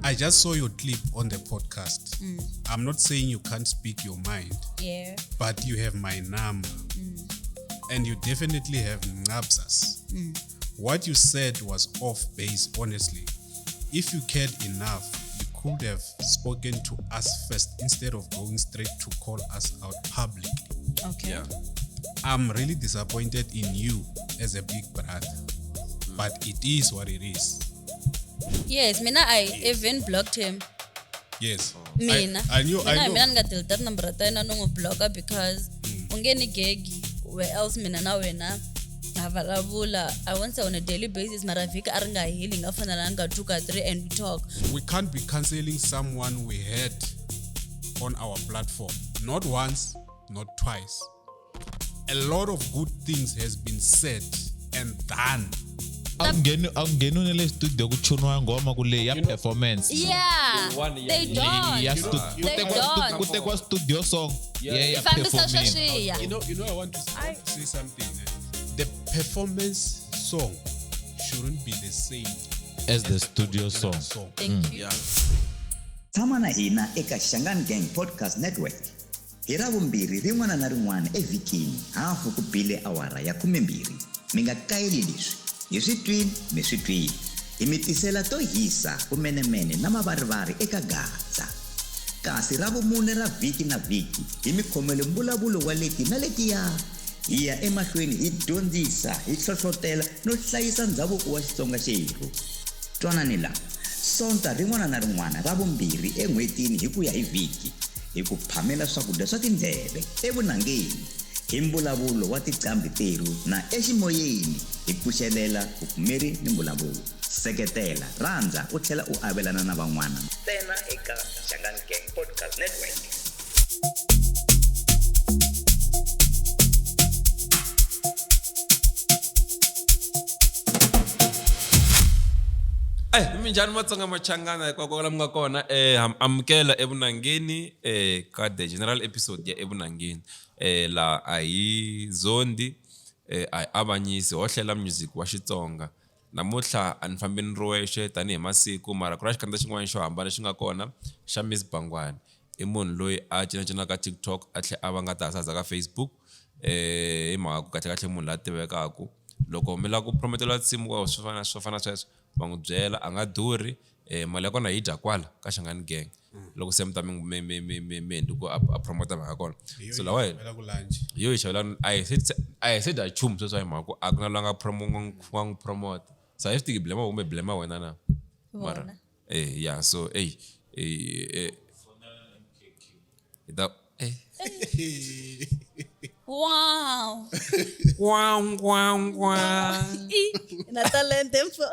I just saw your clip on the podcast. I'm not saying you can't speak your mind. Yeah. But you have my number. And you definitely have Nqabza's. What you said was off base, honestly. If you cared enough, you could have spoken to us first instead of going straight to call us out publicly. Okay. Yeah. I'm really disappointed in you as a big brother. But it is what it is. Yes, I even blocked him. Yes. I knew. Mina ngadeleted that number tena no blogger because ungeni gegi where else mina na wena avalavula. I want to say on a daily basis mara vika aringa healing afana langa 2 ka 3 and we talk. We can't be cancelling someone we had on our platform. Not once, not twice. A lot of good things has been said and done. Angenu nele studio kuchunwa ngoma kule ya performance. Yeah. They don't. They don't. Kutekwa studio song. Yeah, performance. You know, I want to say something. The performance song shouldn't be the same as the studio song. Thank you. Yeah. Thamana hina eka Xitsonga Gang Podcast Network. Hi Ravumbirhi rin'wana na rin'wana evhikini hafu ku bile awara ya 12. Mi nga kayeli leswi. Hi swi twini mi swi twini. Hi mi tisela to hisa kumenemene na mavarivari eka Xigaza. Kasi Ravumune ra vhiki na vhiki hi mi khomele mbulavulo wa leti na letiya. Hi ya emahlweni hi dyondzisa hi hlohlotela no hlayisa ndhavuko wa Xitsonga xerhu. Twanani la. Sonta rin'wana na rin'wana Ravumbirhi en'hwetini hi ku ya hi vhiki. Hi ku phamela swakudya swa tindleve evunangeni hi mbulavulo wa tiqambi teru na eximoyeni hi pfuxelela vupfumeri ni mbulavulo. Seketela, rhandza u tlhela u avelana na van'wana ntsena eka Xitsonga Gang Podcast Network. Minjhani Matsonga machangana hikwalaho mi nga kona amukela evunangeni ka the general episode ya evunangeni la a hi zondi a avanyisi ho hlela music wa Xitsonga namuntlha a ni fambi ni ri wexe tanihi masiku mara ku na xikandza xin'wana xo hambana xi nga kona xa Miss Bangwani i munhu loyi a cinacina ka TikTok a tlhe a va nga ta hasaza ka Facebook hi mhaka ku kahlekahle munhu la tivekaku loko mi lava ku promotela nsimu swo fana sweswo va n'wi byela a nga durhi mali ya kona yi dya kwala ka Xitsonga Gang loko se mi ta mi ndi ku a promota mhaka kona so lawa yo hi xavela a hi se dya chumu sweswo hi mhaka ku a ku na loyi a nga promota so a hi swi tiki blema kumbe blema wena na mara yeah so Wow. Wow. Na talent info.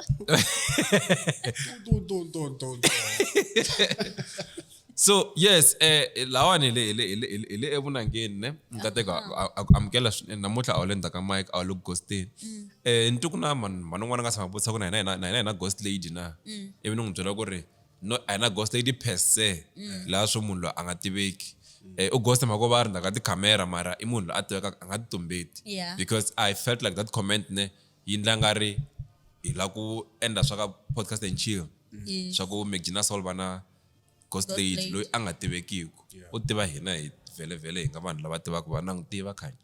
Don't. So yes lawani le evunangeni ne ngateka amkela namuhla awulenda ka mic awulu ghostini ntukuna man'wana nga samabutsa ku na ghost lady na ivi ni n'wi byela ku ri no a na ghost lady per se la swo munhu loyi a nga tiveki u ghost mako va ri ndaka ti camera mara I munhu loyi a tiveka a nga ti tumbeti because I felt like that comment ne yi ndla nga ri hi la ku endla swa ka podcast and chill swa ku Magina Soul bana ghost lady loyi a nga tivekiku u tiva hina hi vele hi nga vanhu lava tivaka va na n'wi tiva khanye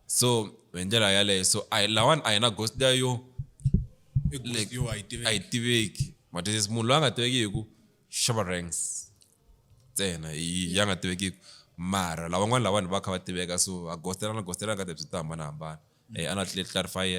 so hi ndlela yaleyo so lawani a hi na ghost leyo a hi tiveki mathesisi munhu loyi a nga tivekiku xava ranks ntsena ya nga tivekiku mara lavan'wana lavani va kha va tiveka so a ghostela ka tepsi to hambanahambana a na tlhe clarify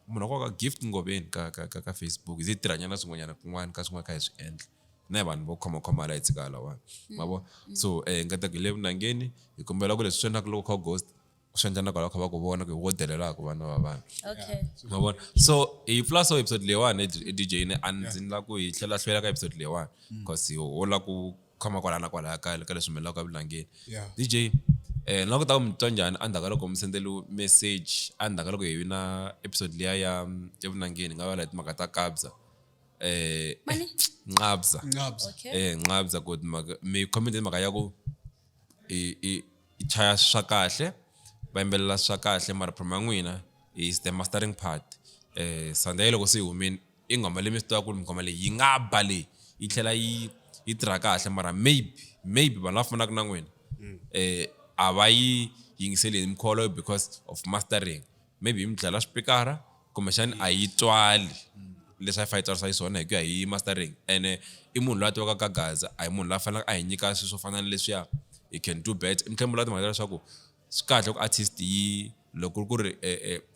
munhu a ka gift ngoveni ka Facebook zi tirhanyana swin'wanyana kun'wana ka swin'wana kha hi swi endla na vanhu vo khoma la hi tshika lawani mabo so ngata ku le vunangeni hi kombela ku leswi swi endlaka loko kha ghost swi endla na kwala kha va ku vona ku wo delelaka vana va vanhu Okay. mabona so hi plus episode lewani DJ ne andzindla ku hi hlela ka episode lewani because ho la ku khoma kwala na kwala ka leswi melaka vunangeni DJ loko ta umtwa njhani andaka loko umsendela message andaka loko hi na episode liya ya vunangeni nga va la timhaka ta Nqabza Nqabza Nqabza ku mi comment mhaka ya ku i chaya swa kahle va yimbelela swa kahle mara promo n'wina is the mastering part Sunday loko se humini ingoma leyi mi swi tiva ku ngoma leyi yi nga ba leyi yi tlhela yi tirha kahle mara maybe vanhu lava fanaka na n'wina a va yi yingiseli hi mkholo because of mastering maybe yi mi dlala swipikara kumbexani a yi twali leswi a yi fa yi tswarisa xiswona hi ku ya hi mastering ene i munhu loyi a tivaka ka Gaza a hi munhu loyi a faneleke a hi nyika swilo swo fana na leswiya he can do better mi tlhela mi lava timhaka leswaku swi kahle ku artist yi loko ku ri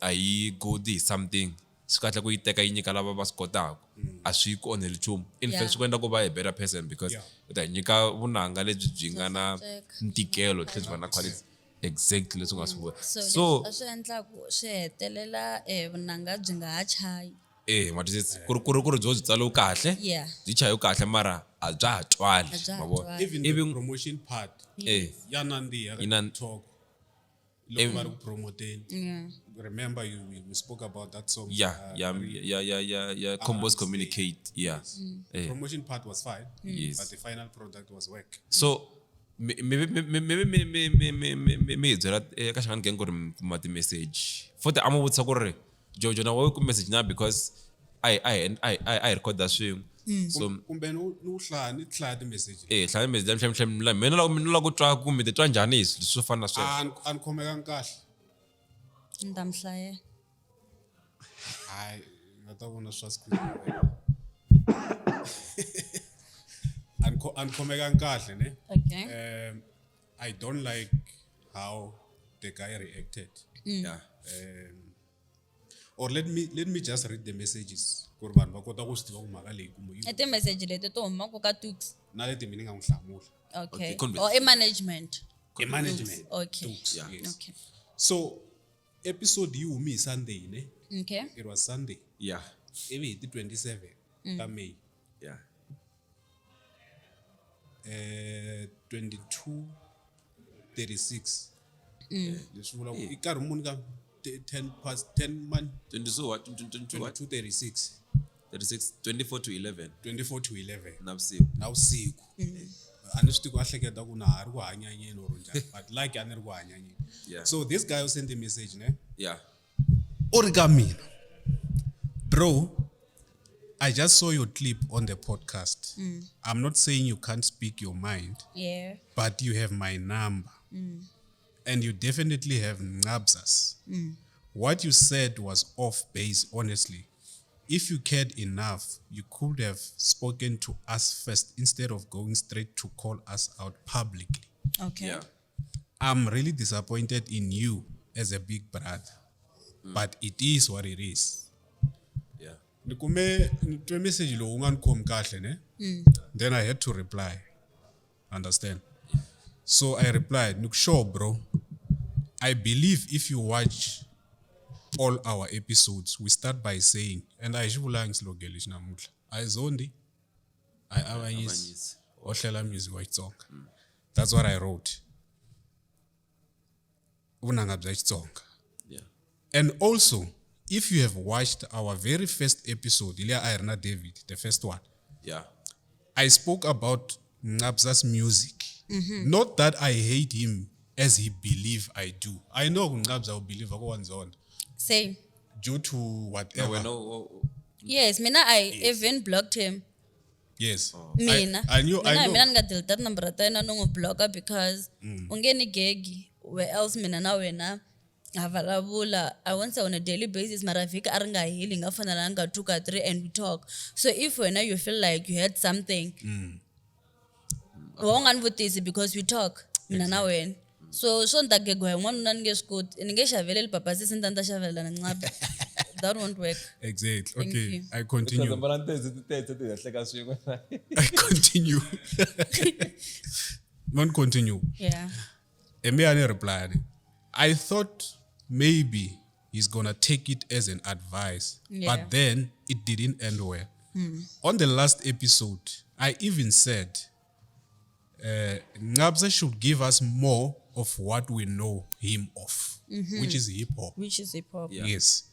a yi good hi something swi kahle ku yi teka yi nyika lava va swi kotaka a swi ku onheli nchumu in fact swi ku endla ku va a better person because u ta hi nyika vunanga lebyi byi nga na ntikelo tlhela byi va na quality exactly leswi nga swi vula so a swi endlaku swi hetelela vunanga byi nga ha chayi matwisisi ku ri byo byi tsaliwe kahle byi chayiwe kahle mara a bya ha twali mavona even the promotion part ya nandiha talk loko va ri ku promoteni remember we spoke about that song Combos Communicate promotion part was fine but the final product was work so mi hi byela eka Xangani Gang ku ri mi kuma ti-message futhi a mi vutisa ku ri Jojo na wo ku message na because I recorda swin'we so kumbe ni hlaya ti-message hlaya message mina loko ku twa ku mi titwa njhani hi swo fana na sweswo a ni khomekangi kahle ni ta mi hlayela hayi nga ta vona swa screen a ni khomekangi kahle ne I don't like how the guy reacted or let me just read the messages ku ri vanhu va kota ku swi tiva ku mhaka leyi i ti-message leti to humaka ka Tux na leti mi ni nga n'wi hlamula okay or management okay Tux, yes. Okay. So episode yi humi hi Sunday ne Okay. it was Sunday ivi hi ti 27 ta May 22:36 leswi vula ku i karhi muni ka 10 man 22:36 24 to 11 navusiku a ni swi tivi ku a hleketa ku na ha ri ku hanyanyeni or njhani but like a ni ri ku hanyanyeni so this guy who sent the message ne u ri ka mina bro I just saw your clip on the podcast. I'm not saying you can't speak your mind, but you have my number. And you definitely have Nqabza's. What you said was off base, honestly. If you cared enough, you could have spoken to us first instead of going straight to call us out publicly. Okay. I'm really disappointed in you as a big brother, but it is what it is. Nikume nitwe message lo unga nikhomi kahle ne then I had to reply, understand? So I replied, "Sure bro, I believe if you watch all our episodes we start by saying and I shivulangi silogelish namuhla ayizondi ayabanyisi ohlela music wa Xitsonga." That's what I wrote. Vunanga bya Xitsonga. And also if you have watched our very first episode, Ilya Irna David, the first one, I spoke about Nqabza's music. Not that I hate him as he believe I do. I know Nqabza will believe on Same. due to whatever. Yes, mina I even blocked him. Yes. Mina. I knew. Mina nga delete number ta yena no blocker because ungeni gegi where else mina na wena avalavula I want to on a daily basis mara vika aringa healing afana langa 2 ka 3 and we talk. So if when you feel like you had something wonganivutisi because we talk mina na wena so ndagegwa n'wanuna ni nge swi koti ni nge xaveleli papasisi ni ta ni ta xavelela na Nqabza. That won't work. Exactly. Thank Okay. you. I continue. I continue. Don't continue. Yeah. Emiane replied, I thought maybe he's gonna take it as an advice, but then it didn't end well. On the last episode, I even said Nqabza should give us more of what we know him of, which is hip hop. Which is hip hop. Yes.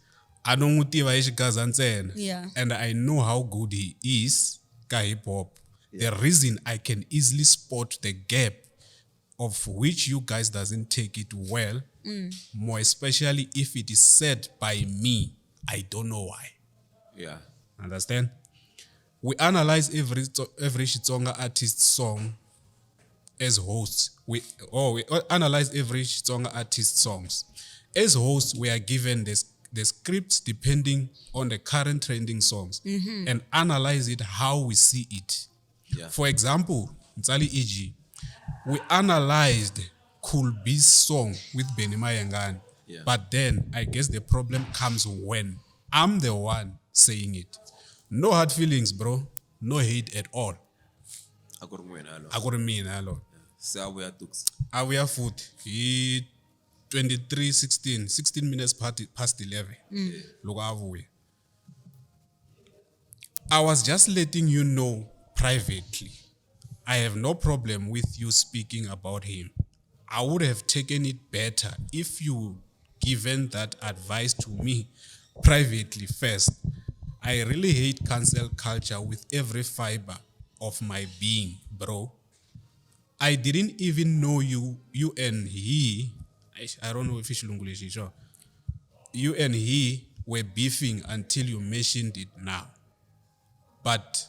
I don't Xigaza ntsena. And I know how good he is ka hip hop. The reason I can easily spot the gap of which you guys doesn't take it well, more especially if it is said by me. I don't know why. Yeah. Understand? we analyze every Xitsonga artist song as hosts. We analyze every Xitsonga artist songs. As hosts, we are given the scripts depending on the current trending songs and analyze it how we see it. Yeah. For example, Mtsali EG, we analyzed Cool B's song with Benny Mayengani. Yeah. But then I guess the problem comes when I'm the one saying it. No hard feelings, bro. No hate at all. Akurumina alo. Siyabuya Tux. Abuya futhi 16 minutes past 11. Look avuya. I was just letting you know privately. I have no problem with you speaking about him. I would have taken it better if you given that advice to me privately first. I really hate cancel culture with every fiber of my being, bro. I didn't even know you and he, I don't know if it's Lungulishi, sure. You and he were beefing until you mentioned it now. But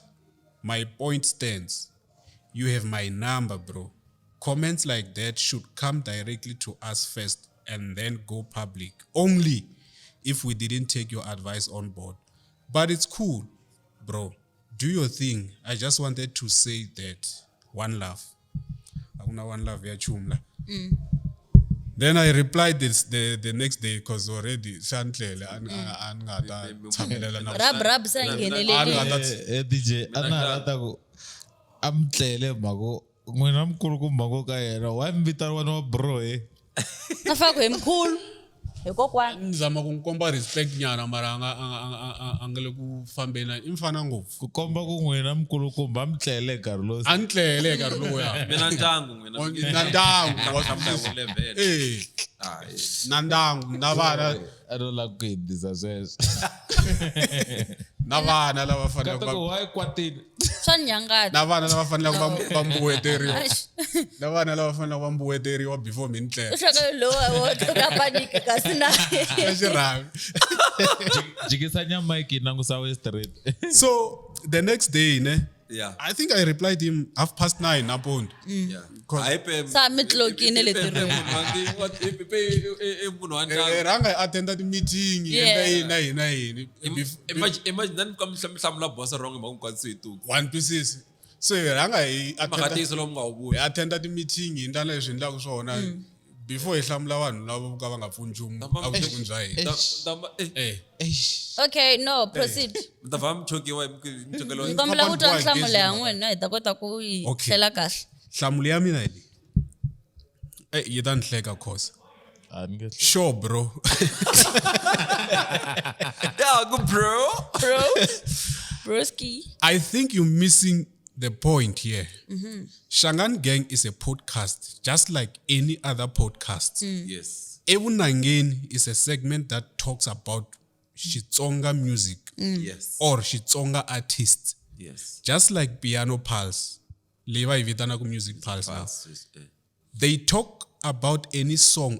my point stands. You have my number, bro. Comments like that should come directly to us first and then go public. Only if we didn't take your advice on board. But it's cool, bro. Do your thing. I just wanted to say that. One love. One love, yeah, chumla. Then I replied the next day because already Shantlele Rab sangenelele. DJ anarata ku amtlele mago ngwena mkulu ku mago ka yena wa mbita wana wa bro Nafakwe emkhulu. Hikokwani. Nizama kungikomba respect nyana mara angele ku fambela imfana ngofu. kukomba ku ngwena mkulu kumba amtlele Carlos Antlele Carlo ya. Mina ntangu Nandangu level. Nandangu nabana I don't like it this as nabana lava fanele Kata ku why kwatini Swa nyangati. nabana lava fanele bambuweteriwa. Nabana lava fanele bambuweteriwa before mintle. Ushaka lo wa tokapanika kasina. Jiki sanya Mike nangu sawe straight So the next day, Yeah. I think I replied him 9:30 napond. Yeah. Sa mitlokini le tiro. Ranga attended the meeting. Imagine then come some boss wrong One pieces. So Ranga attended the meeting in Dallas before ihlamula vanhu lavo ka va nga pfuni nchumu a ku kunjwa yini. Okay, no, proceed. Ngomla utwa nhlamulo ya n'wina hi ta kota ku yi hlela kahle. Nhlamulo ya mina hi yi ta ni hleka khosa. Sure, bro. Yeah, good bro. Broski. I think you're missing the point here. Shangan Gang is a podcast, just like any other podcast. Yes. EVUNANGENI is a segment that talks about Xitsonga music Yes. or Xitsonga artists, Yes. just like Piano Pulse, Leva Ivitana Music Pulse now. They talk about any song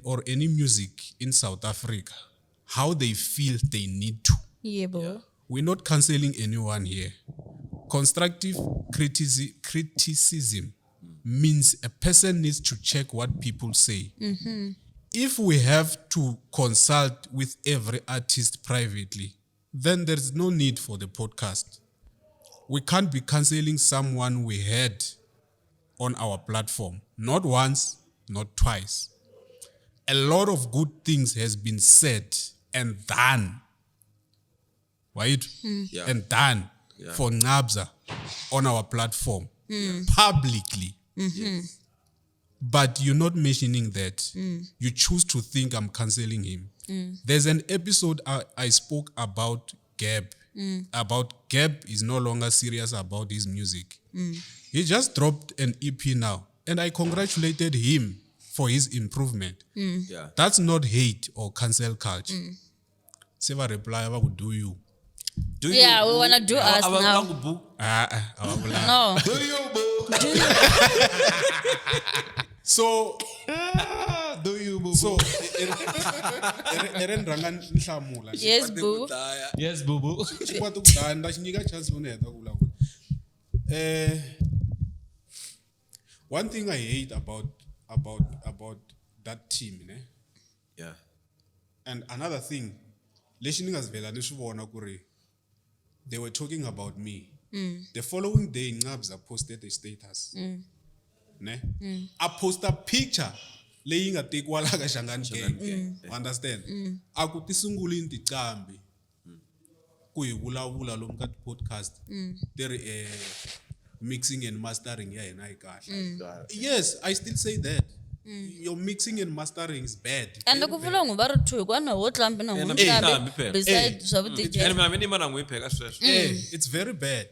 or any music in South Africa, how they feel they need to. Yeah, bro. We're not canceling anyone here. Constructive criticism means a person needs to check what people say. If we have to consult with every artist privately, then there's no need for the podcast. We can't be canceling someone we had on our platform. Not once, not twice. A lot of good things has been said and done. Right? Yeah. And done for Nqabza on our platform publicly. Yes. But you're not mentioning that. You choose to think I'm canceling him. There's an episode I spoke about Gab. About Gab is no longer serious about his music. He just dropped an EP now. And I congratulated him for his improvement. Yeah. That's not hate or cancel culture. Seva reply, I would do you. Do Yeah, we wanna do us now. No. Do you, boo? So do you So, eren ranga nhlamula. Yes, boo. Yes, boo boo. Chikwata kudala ndachinyika chance uneta kuvulavula. One thing I hate about that team, ne? Yeah. And another thing, lexi ni nga zvela ni swi vona ku ri they were talking about me. The following day, Nqabza posted a status. Ne? I post a picture leyi nga tekiwa la ka Xangani Gang. Understand? A ku ti sungulini tiqambi ku hi vulavula lomu ka podcast. Ti ri mixing and mastering ya hina yi kahle. Yes, I still say that. Your mixing and mastering is bad. And ku vula ngo va ri two kwana wo tlambi na Ena n'wambi phela. besides swa vu DJ. And mina mana ngwi pheka sweswo. It's very bad.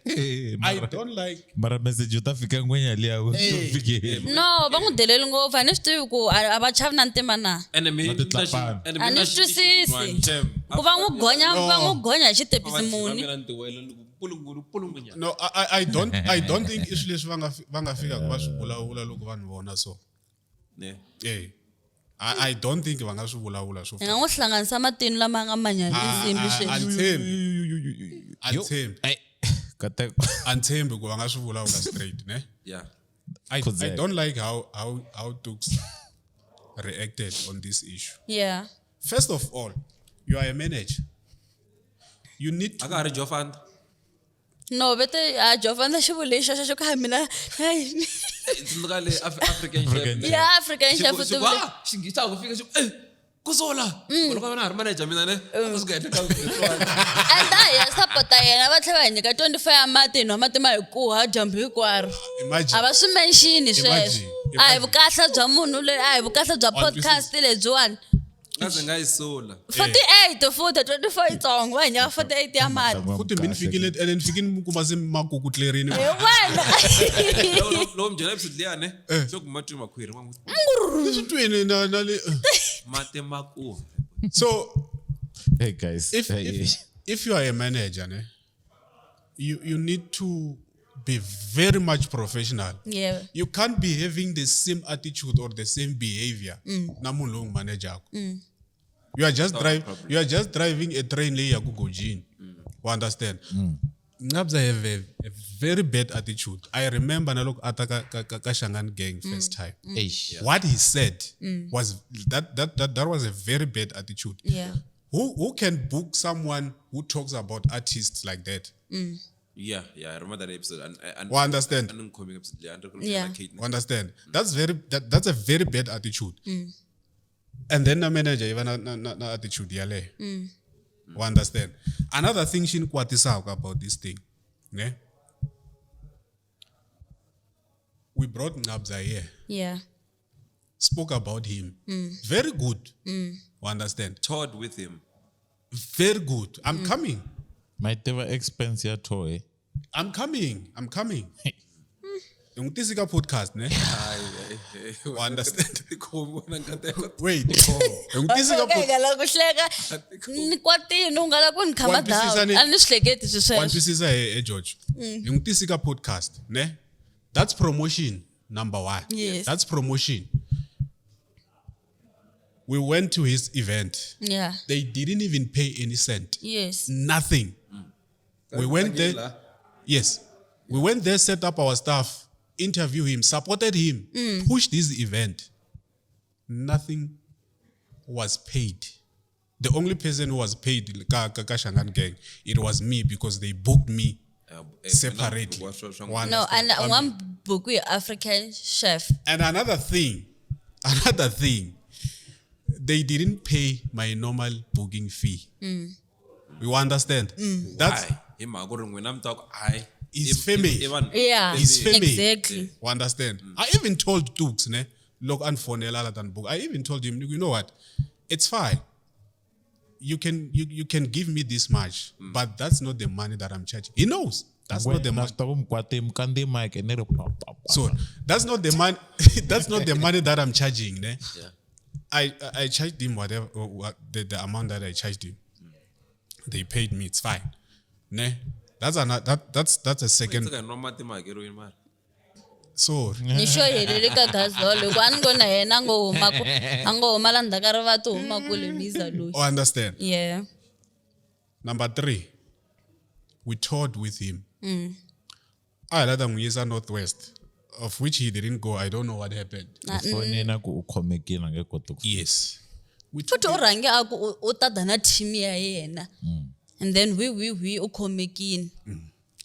I don't like. Mara message uta fika ngwenya liya wo fike. No, va n'wi deleli ngopfu a ni swi tivi ku a va chavi na ntima na. And me Not the tlapana. A ni swi twisisi ku va n'wi gonya hi xitepisi muni. No, I don't think issue leswi va nga fika ku va swi vulavula loko vanhu vona so. Yeah. I don't think va nga swi vulavula swo. Ni nga n'wi hlanganisa matini lama nga manyani nsimbi Anthem ku va nga swi vulavula straight, ne? Yeah. I don't like how Dukes reacted on this issue. Yeah. First of all, you are a manager. You need to Aka hari Jofan. No, bete a Jovana xivulexi xa xo ka mina. Tsundzuka le African chef. Ya African chef tu. Xingita ku fika xi kuzola. Loko va na hari manager mina ne. Swi ga endleka And ya support yena va tlhela va nyika 25 ya mati no mati ma hikuha jambu hinkwaro. imagine. A va swi mention sweswo. Imagine. A hi vukahla bya munhu le a hi vukahla bya podcast lebyiwani. Kaze nga isola. 48 futhi 24 itsongo va hanya 48 ya mati. Futhi mina fikile and then fikini kuma se makukutlerini. Wena. Lo mjela episode liyane. Sokumati makhwiri mangu. Leswitweni na le Mate maku. So Hey guys. if you are a manager, ne, you need to be very much professional. Yeah. You can't be having the same attitude or the same behavior. Namun manager. You are just driving a train lay Gujin. You understand? Nqabza have a very bad attitude. I remember na look at Xangani Gang first time. What he said was that was a very bad attitude. Yeah. Who can book someone who talks about artists like that? Yeah, I remember that episode. And Well, understand. Yeah. Understand? That's a very bad attitude. And then the manager even na attitude yale. Understand? Another thing she kwatisa about this thing, ne? We brought Nqabza here. Yeah. Spoke about him. Very good. Understand? toured with him. Very good. I'm coming. Might never expense your toy. I'm coming. Yung tisika podcast, ne? Understand? Wait. Yung tisika podcast. Ngala kuhleka ni kwatini ungala ku ni khama down. A ni swi hleketi sweswo. Wantisisa Jojo. Yung tisika podcast, ne? That's promotion number 1. Yes. That's promotion. We went to his event. Yeah. They didn't even pay any cent. Yes. Nothing. We went there. Yes. We went there, set up our stuff, interviewed him, supported him, pushed this event. Nothing was paid. The only person who was paid, Xangani Gang, it was me because they booked me separately. No, and one book with African chef. And another thing, they didn't pay my normal booking fee. You understand? That's his family. Yeah. His family. Exactly. You understand? I even told Dukes, ne, look and for than book. I even told him, you know what? It's fine. You can give me this much, but that's not the money that I'm charging. He knows. That's not the money. So that's not the money. That's not the money that I'm charging. Ne? Yeah. I charged him whatever the amount that I charged him. They paid me. It's fine. Ne? That's a second. sorry. ni sure helele ka gazolo loko a ni ngo na yena a ngo huma la ndzhaku ka rivati u huma kule niza loyi Oh, understand. yeah Number 3, we toured with him. I had Nguyisa Northwest, of which he didn't go. I don't know what happened. Phone na ku ukhomekile ngekoti ku. Yes. We took futhi u rhange a ku u ta da na team ya yena and then we u khomekile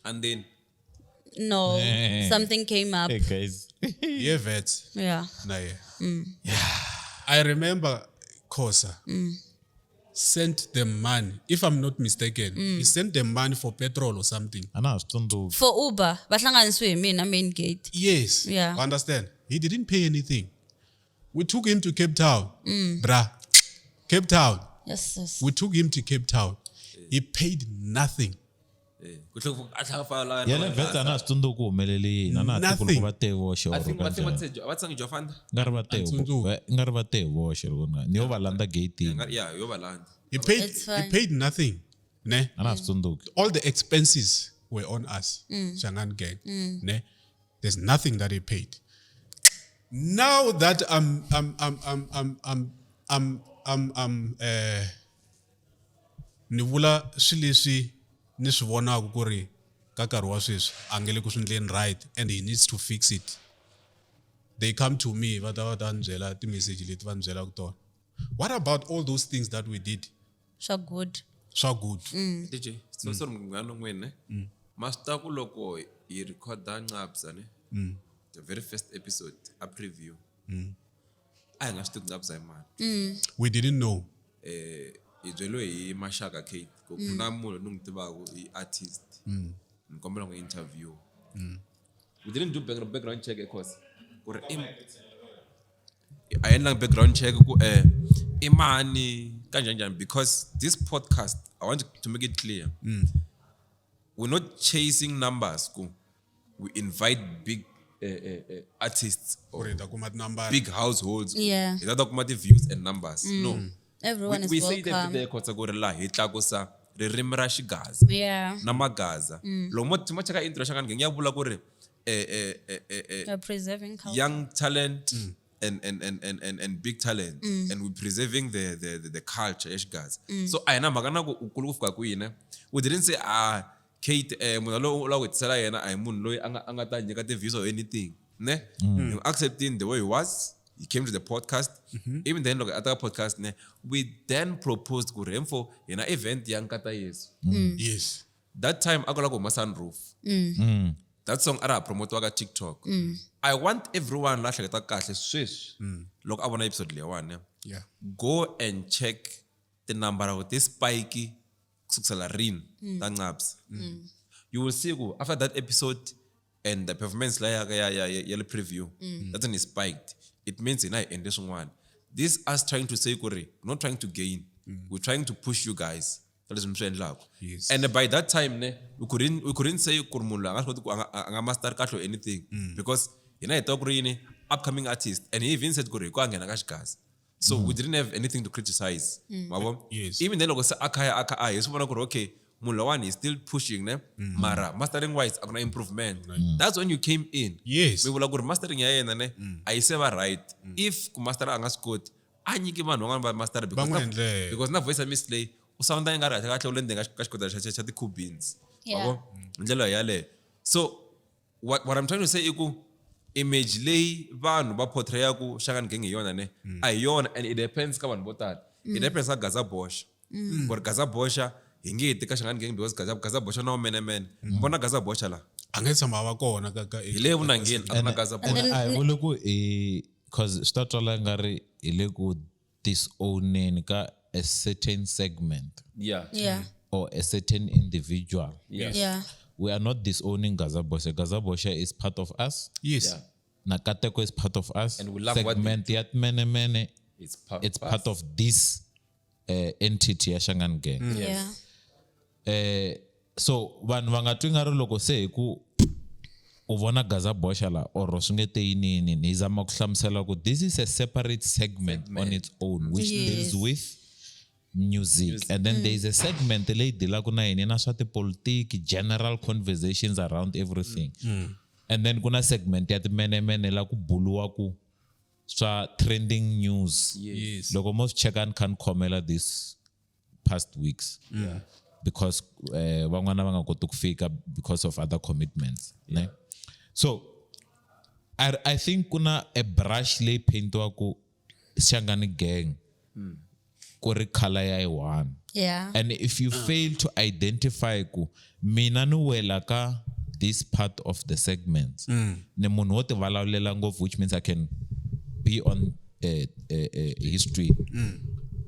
And then no something came up Hey guys. yeah, vets. yeah Nah, yeah. I remember Kosa sent them money. If I'm not mistaken, he sent them money for petrol or something. Ana stundu. for Uber va hlanganisiwe hi mina main gate Yes. Yeah. Understand? He didn't pay anything. We took him to Cape Town. Bruh. Cape Town. yes We took him to Cape Town. He paid nothing. Yele vet ana stundu ku humeleli na Nothing. ku va tevo I xoro think kanjani. what's on Jofanda? Ngari va tevo. Antsundu. Ngari va tevo xoro na. Ni va landa gate. Yeah, you're land. He paid It's fine. nothing. Ne? Ana stundu. All the expenses were on us. Shangan gang. Ne? There's nothing that he paid. Now that nivula swileswi ni swi vonaka ku ri ka nkarhi wa sweswi a nge le ku swi endleni right and he needs to fix it. They come to me va ta ni byela ti-message leti va ni byelaka tona. What about all those things that we did? swa good Swa good. DJ, so mngano n'wini ne. Master ku loko hi recorda Nqabza ne. The very first episode, a preview. A hi nga swi tivi Nqabza hi mani. We didn't know. Hi byeliwe hi Mashaka Kate ku na munhu ni n'wi tivaka i artist. Ni kombela n'wi interview. We didn't do background check course. Ku ri I endlang background check ku imani kanjani because this podcast I want to make it clear. We're not chasing numbers. We invite big artists or Or ta kuma tinambara. big households. Yeah. It's not about the views and numbers. No. everyone We is say that welcome today kotsa ku ri la hi tlakusa ririmi ra Xigaza yeah na magaza. Loko mo cheka intro xa ngani ya vula ku ri we're preserving culture young talent and big talent and we're preserving the culture ya Xigaza. So a hi na mhaka na ku ukulu ku fika kwini. We didn't say Kate munhu loyi u lava ku hetisela yena a hi munhu loyi a nga ta nyika ti-views or anything ne you accepting the way he was. He came to the podcast. Even then, look at the podcast. Ne, we then proposed ku ri for yena event ya nkata Yesu. Yes. That time I got like a sunroof. That song ara promote waga TikTok. I want everyone la hleketa kahle sweswi. Loko a vona episode leyi one. Yeah. Go and check the number of this spiky kusukela rin ta Nqabza. You will see after that episode and the performance la ya preview that's when it spiked. It means in this one. This us trying to say we're not trying to gain. We're trying to push you guys. Yes. And by that time, we couldn't say anga master kahle or anything because I talk really upcoming artist and he even said so we didn't have anything to criticize. Yes. Even then, okay, Mulawan is still pushing them. Mara mastering wise, I'm gonna improvement. That's when you came in. Yes. We will go mastering I say right. If master angas code, I need to man master because na voice mislay. Sound ngara kahle ulende ngashikoda cha the cool beans. Yeah. Ndlela yale. So what I'm trying to say iku image lay vanhu ba portray ku Shangani Gang yona ne ayona and it depends ka vanhu botala. It depends ka Gaza Bosch. Or Gaza Bosch hingi ka Shangani Gang because Gaza Bosch na men. Mbona Gaza Bosch la. Angeke tshama va kona ka Ile EVUNANGENI akuna Gaza Bosch. I vule ku cause start la ngari ile ku disowning ka a certain segment Yeah. yeah or a certain individual. Yes. yeah We are not disowning Gaza Bosha. Gaza Bosha is part of us. Yes. Yeah. Nakateko is part of us. And we love what segment yat mene. It's part It's part of this entity ya Shangani Gang. yeah So vanhu va nga twi nga ri loko se ku u vona Gaza Bosha la or sungete yinini ni zama ku hlamusela ku this is a separate segment on its own which deals with music. And then there is a segment leyi dealaka na yini na swa tipolitiki, general conversations around everything. and then kuna segment ya timene la ku buluwa ku swa trending news. Yes. Loko most check-in can khomela these past weeks because van'wana va nga koti ku fika because of other commitments. Ne? So I think kuna a brush leyi paintiwaku Xangani gang ku ri color ya one. Yeah. And if you fail to identify ku mina ni wela ka this part of the segment, ne munhu wo ti vulavulela ngopfu, which means I can be on history.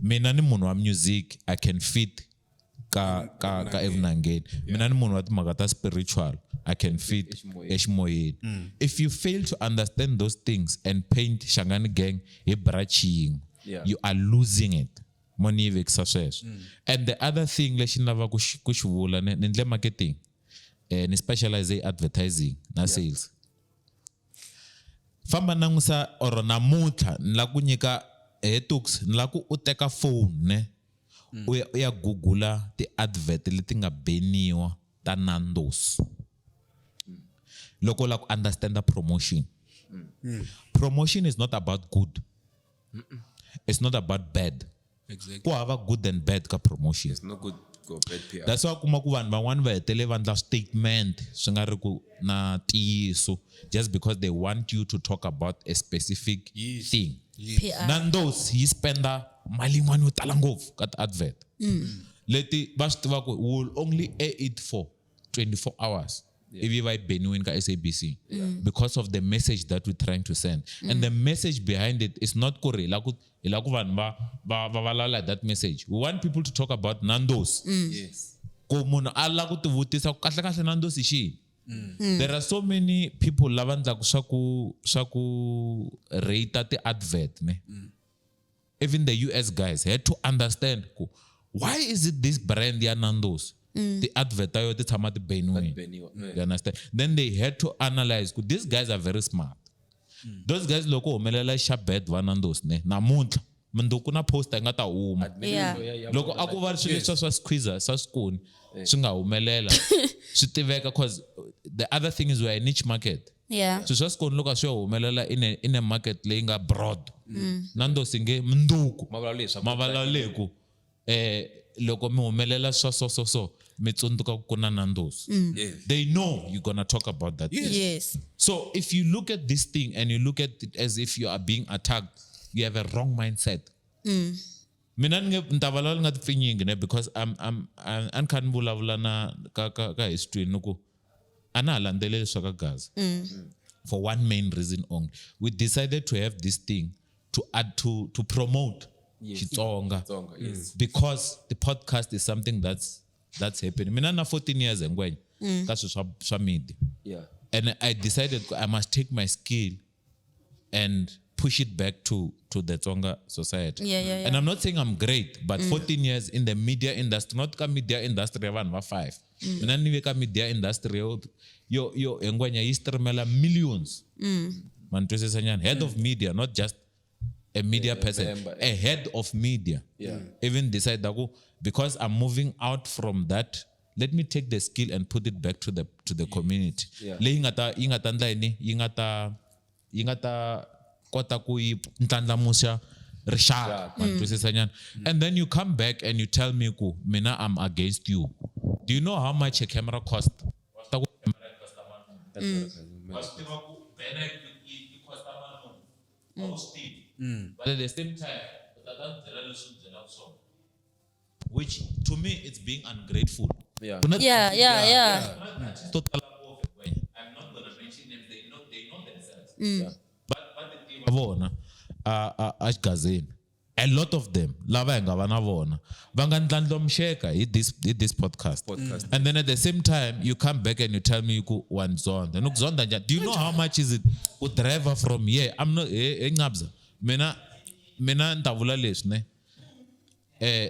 Mina ni munhu wa music, I can fit ka EVUNANGENI. Mina ni munhu wa timhaka ta spiritual, I can fit eximoyeni. If you fail to understand those things and paint Xangani gang hi braching, you are losing it. Money vekisa sweswo. And the other thing lexi ni lava ku xi vula ni ndle marketing, ni specialize advertising na sales. Famba nangusa or namuntlha ni la ku nyika etux, ni la ku u teka phone ne u ya googla ti advert leti nga beniwa ta Nando's. Loko la ku understand the promotion. Promotion is not about good. It's not about bad. Exactly. Ku hava good and bad ka promotion. It's not good go bad PR. That's why kuma ku vanhu van'wana va hetele va endla statement swi nga ri ku na ntiyiso just because they want you to talk about a specific thing. PR. Nando's yi spenda mali yin'wana yo tala ngopfu ka ti-advert leti va swi tivaka will only air it for 24 hours ivi va yi beniwini ka SABC because of the message that we're trying to send. And the message behind it is not ku ri hi la ku vanhu va vulavula that message. We want people to talk about Nando's. Yes. Ku munhu a la ku tivutisa ku kahle Nando's hi xihi. There are so many people lava endlaka swa ku rate ti-advert ne. Even the US guys had to understand why is it this brand ya Nando's the advert ayo ti tshama ti beniwini. You understand? Then they had to analyze these guys are very smart. Those guys loko humelela shabed va Nando's ne namuntlha munduku na poster nga ta huma. Yeah. Loko aku va swilo swa squeezer swa skoni swi nga humelela swi tiveka because the other thing is we're a niche market. Yeah. So swa skoni loko swi humelela in a market leyi nga broad. Nando's nge munduku mavulavuleki loko mi humelela swa so mi tsundzuka ku na Nando's. They know you're gonna talk about that. Yes. So if you look at this thing and you look at it as if you are being attacked, you have a wrong mindset. Mina ntavalala nga tipfinyingi ne because I'm kan vulavula na ka history nuku ana landeleli swa ka Gaza. For one main reason only. We decided to have this thing to add to promote Xitsonga. Yes. Because the podcast is something that's happening. Mina na 14 years ngwenya ka swa media. Yeah. And I decided I must take my skill and push it back to the Tsonga society. Yeah. And I'm not saying I'm great, but 14 years in the media industry, not ka media industry vanhu va 5. Mina ni ka media industry yo ngwenya yi streamela millions. Man twisisa nyana, head of media, not just a media person, a head of media. Even decide that because I'm moving out from that, let me take the skill and put it back to the community. Le ingata ndla ni ingata kota ku ntlandlamuxa rixaka. And then you come back and you tell me ku mina I'm against you. Do you know how much a camera cost? But at the same time, which to me it's being ungrateful. Yeah. I'm not gonna mention them. They know themselves. But the Xigaza, a lot of them lava engavana vona vangantlhandlomsheka this podcast. And then at the same time you come back and you tell me you want zonda. Do you know how much is it to drive from here? I'm not Nqabza. Mina ntavula leswi ne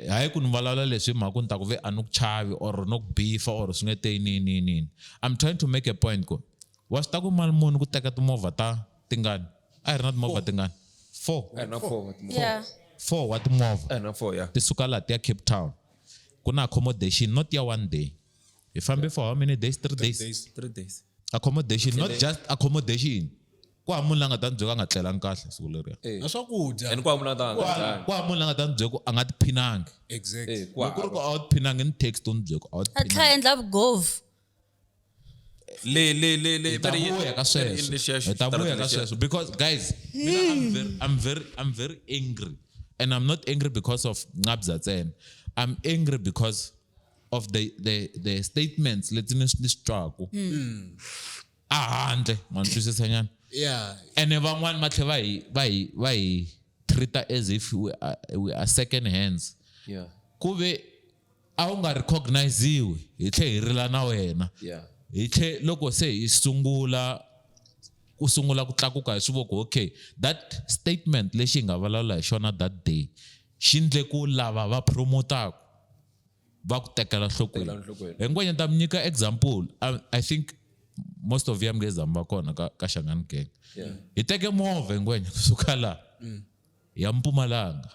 hayi ku ni vulavula leswi mhaka ni ta ku ve a ni ku chavi or no ku beefa or swi nge te nini. I'm trying to make a point ku wa swi ta ku mali muni ku teka timovha ta tingani a ri na timovha tingani 4 Yeah. 4 wa timovha ti suka laha ti ya Cape Town ku na accommodation not ya one day hi fambe for how many days 3 days 3 days accommodation, not just accommodation. Kwa munhu langa ta ndzeko anga tlelangi kahle siku leriya. Na swakudya. and kwa muna ta Kwa munhu langa ta ndzeko anga tiphinangi. Exactly. Loko ku ri ku a wu tiphinangi ni text u ndzeko a wu a tiphinangi. tlhela endla vugofu le Ta vuya ka sweswo. Ta vuya ka sweswo because guys, I'm very angry, and I'm not angry because of Nqabza ntsena. I'm angry because of the statements leti ni struggle. Handle man twisisa nyana. Yeah. And van'wana ma tlhe va hi treat as if we are second hands. yeah Kuve a wu nga recognize-iwi hi tlhe hi rila na wena. yeah Hi tlhe loko se hi sungula ku tlakuka hi swivoko, okay, that statement lexi hi nga vulavula hi xona that day xi ndle ku lava va promotaku va ku tekela nhlokweni. Hi ngwenya ta mi nyika example. I think most of you mngezami va kona ka Xangani gang. Hi teke movha ngwenya kusuka la ya Mpumalanga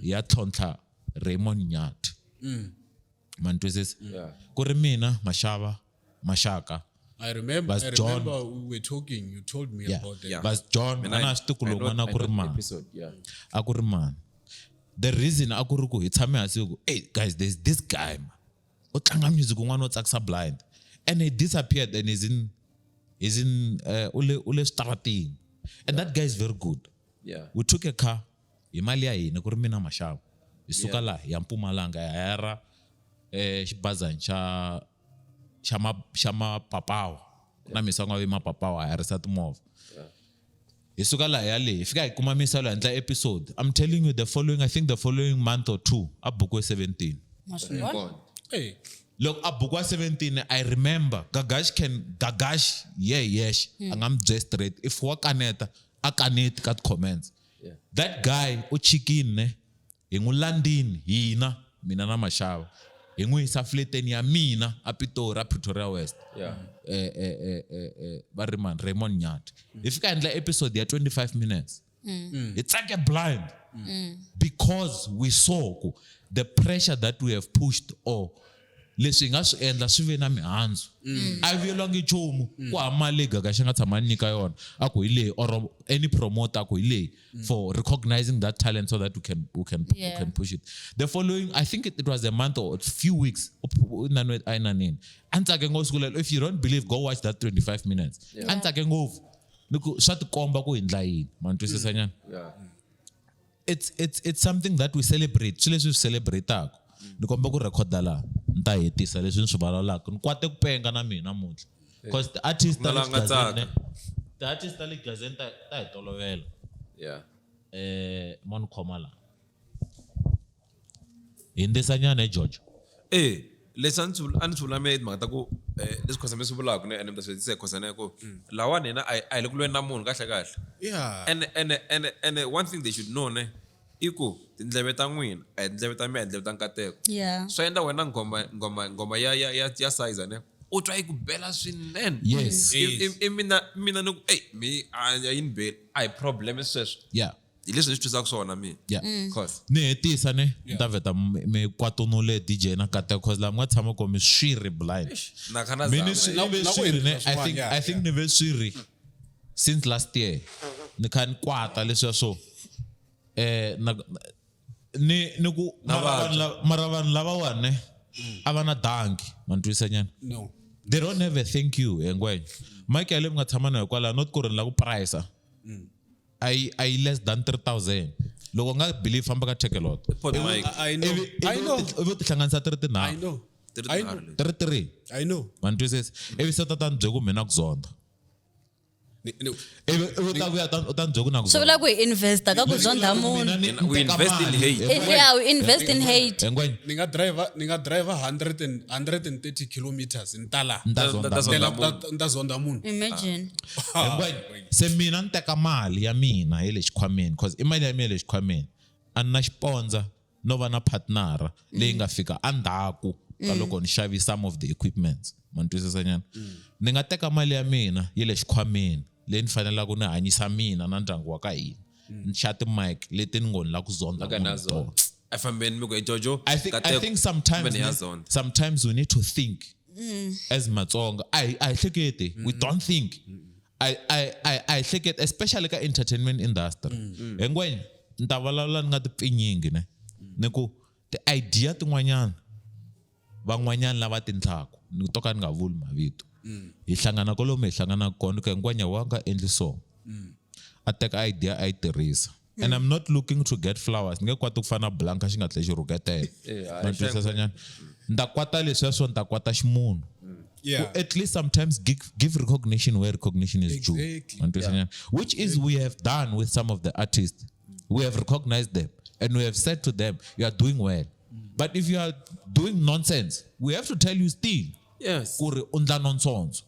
ya tlhontlha Raymond Nyati. Man twisisa ku ri mina Mashaka I remember we were talking, you told me about that. Bas John ana swi tiku loko na ku ri mani a ku ri mani. The reason a ku ri ku hi tshame hansi ku hey guys, there's this guy man o tlanga music un'wana o tsakisa blind and he disappeared and is in ule strating, and that guy is very good. We took a car hi mali ya hina ku ri mina Mashaka hi suka la ya Mpumalanga ya ra xibazana xa mapapawa na misanga vi mapapawa ya risa timovha. Hi suka la ya le hi fika hi kuma misalo endla episode. I'm telling you, the following month or two a buku 17. Hey. Look, a buku 17, I remember Gagash yes angam just straight if wa kaneta a kaneti kat comments. That guy o chicken ne hi n'wi landini hina mina na Mashava hi n'wi yisa fleteni ya mina a Pretoria West. Va ri man Raymond Nyati hi fika endla episode ya 25 minutes. It's like a blind because we saw the pressure that we have pushed or leswi nga swi endla swi ve na mihandzu. A vuyelwangi nchumu ku hamale Gaga xi nga tshama nyika yona a ku hi leyi or any promoter a ku hi leyi for recognizing that talent so that we can push it. The following, I think it was a month or a few weeks nanini antsake ngopfu siku if you don't believe, go watch that 25 minutes. Antsake ngopfu swa tikomba ku hi ndla yini man twisisa nyana. It's something that we celebrate. Swi leswi swi celebrataku ni komba ku recorda la nta hetisa leswi ni swi vulavulaka ni kwate ku penga na mina namuntlha because the artist le Gazette ta hi tolovela mon khoma la hi ndisa nyana Jojo leswi a ni tshula me mhaka ta ku leswi khosame swi vulaka ne mta swi tse khosane ku lawani na a le ku lweni na munhu kahle and one thing they should know ne iku tindleve ta n'wina a hi tindleve ta mina a hi tindleve ta nkateko swi endla wena ngoma ya size ne u twa yi ku bela swinene. Yes. mina ni ku mi a yini beli a hi problem sweswo hi leswi ni swi twisaka swona mina cause ni hetisa ne ta veta mi kwatonole DJ na nkateko cause la mi nga tshama ko mi swiri blind I think ni ve swiri since last year ni kha ni kwata leswi so ni ku mara vanhu lavawani a va na danki man twisisa nyana. No. They don't have a thank you engwenya mike ya le mi nga tshama na hikwalaho not ku ri ni la ku price I less than 3,000 loko nga believe famba ka Takealot I know. ivi ti hlanganisa 39 I know. 33 I know. man twisisa ivi se ta ni byela ku mina ku zonda ivi ta vuya ta ni byela ku na ku swi vula ku hi investa ka ku zonda munhu. we invest in hate. Yeah, we invest in hate. engwenya Ni nga drive 130 kilometers ntala. Ndazonda munhu. Imagine. Se mina ni teka mali ya mina hi le xikhwameni because i mali ya mina le xikhwameni a ni na xiponza no va na partnera leyi nga fika endzhaku ka loko ni xavi some of the equipment man twisisa nyana. Ni nga teka mali ya mina yi le xikhwameni leyi ni fanelaka ni hanyisa mina na ndyangu wa ka hina ni xa ti-mic leti ni ngo ni la ku zonda I think sometimes we need to think as Matsonga I hlekete we don't think I hlekete especially ka entertainment industry engwenya ntavalala nga tipinyingi ne ku ti idea tin'wanyana van'wanyana lava tindlaku ni toka ni nga vuli mavito hi hlangana kolomo hi hlangana kona ka ngwenya wa nga endli so a teka idea a yi tirhisa and I'm not looking to get flowers nge kwata ku fana blanca xi nga tlhe xi rhuketela ntisasanyana nda kwata leswi swo nda kwata ximunhu at least sometimes give recognition where recognition is due which is we have done with some of the artists we have recognized them and we have said to them you are doing well but if you are doing nonsense we have to tell you still yes kuri undla nonsense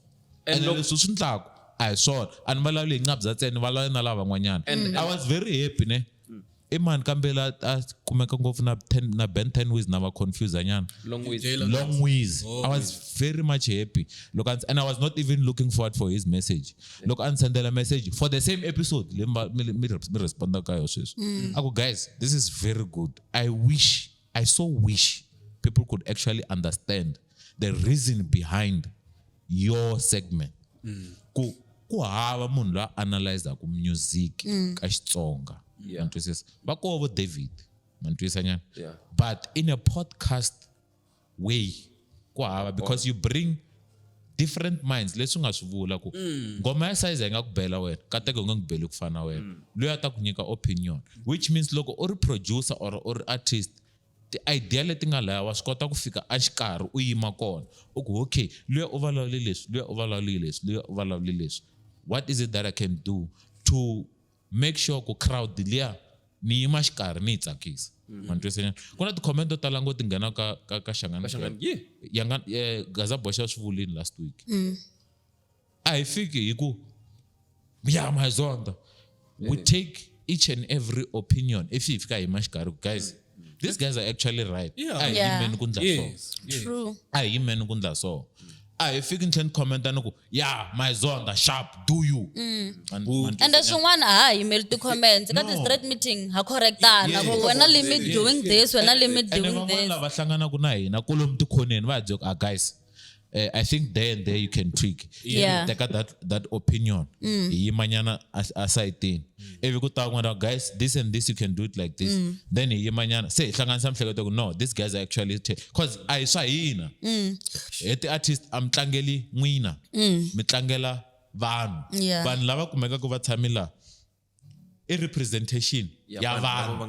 and leswi swi ndlaku I saw it and valavule Nqabza tsena valavula na lava van'wanyana I was very happy ne man kambela kumeka ngopfu na Ben 10 ways na va confuse anyana long ways I was very much happy look and I was not even looking forward for his message look and send a message for the same episode me responda ka yo sweswo ako guys this is very good I so wish people could actually understand the reason behind your segment ku hava munhu la analyze ku music ka Xitsonga mantwisisa va ko vo David mantwisa nyana but in a podcast way ku hava because you bring different minds leswi nga swi vula ku ngoma ya size nga ku bela wena kateka nga ku bela ku fana wena loyi ata ku nyika opinion which means loko u ri producer or artist the idea leti nga laya wa swi kota ku fika a xikarhi u yima kona u ku okay loyi u vulavule leswi loyi u vulavule leswi loyi u vulavule leswi what is it that I can do to make sure ku crowd liya ni yima xikarhi ni tsakisa mantwisanyana ku na ti-comment to tala ngo ti nghena ka Xangani yanga Gaza Bosha swi vulini last week a hi fiki hi ku ya mazonda we take each and every opinion if hi fika hi yima xikarhi guys these guys are actually right yimeni ku ndla so True. yimeni ku ndla so I fiki ntlheni comment ku my zonda sharp do you And swin'wana ha yimeli ti-comments ka ti-straight meeting ha correctana ku wena limit doing this wena limit doing and this lava hlanganaku na hina kolomu tikhoneni va byela guys I think there and there you can tweak teka that opinion yimanyana asayitini if ku ta ngwana guys this and this you can do it like this then yimanyana say hlanganisa mihleketo ku no these guys are actually cause I swa hina the artist am tlangeli n'wina mi tlangela vanhu lava kumeka ku va tshamila a representation ya vanhu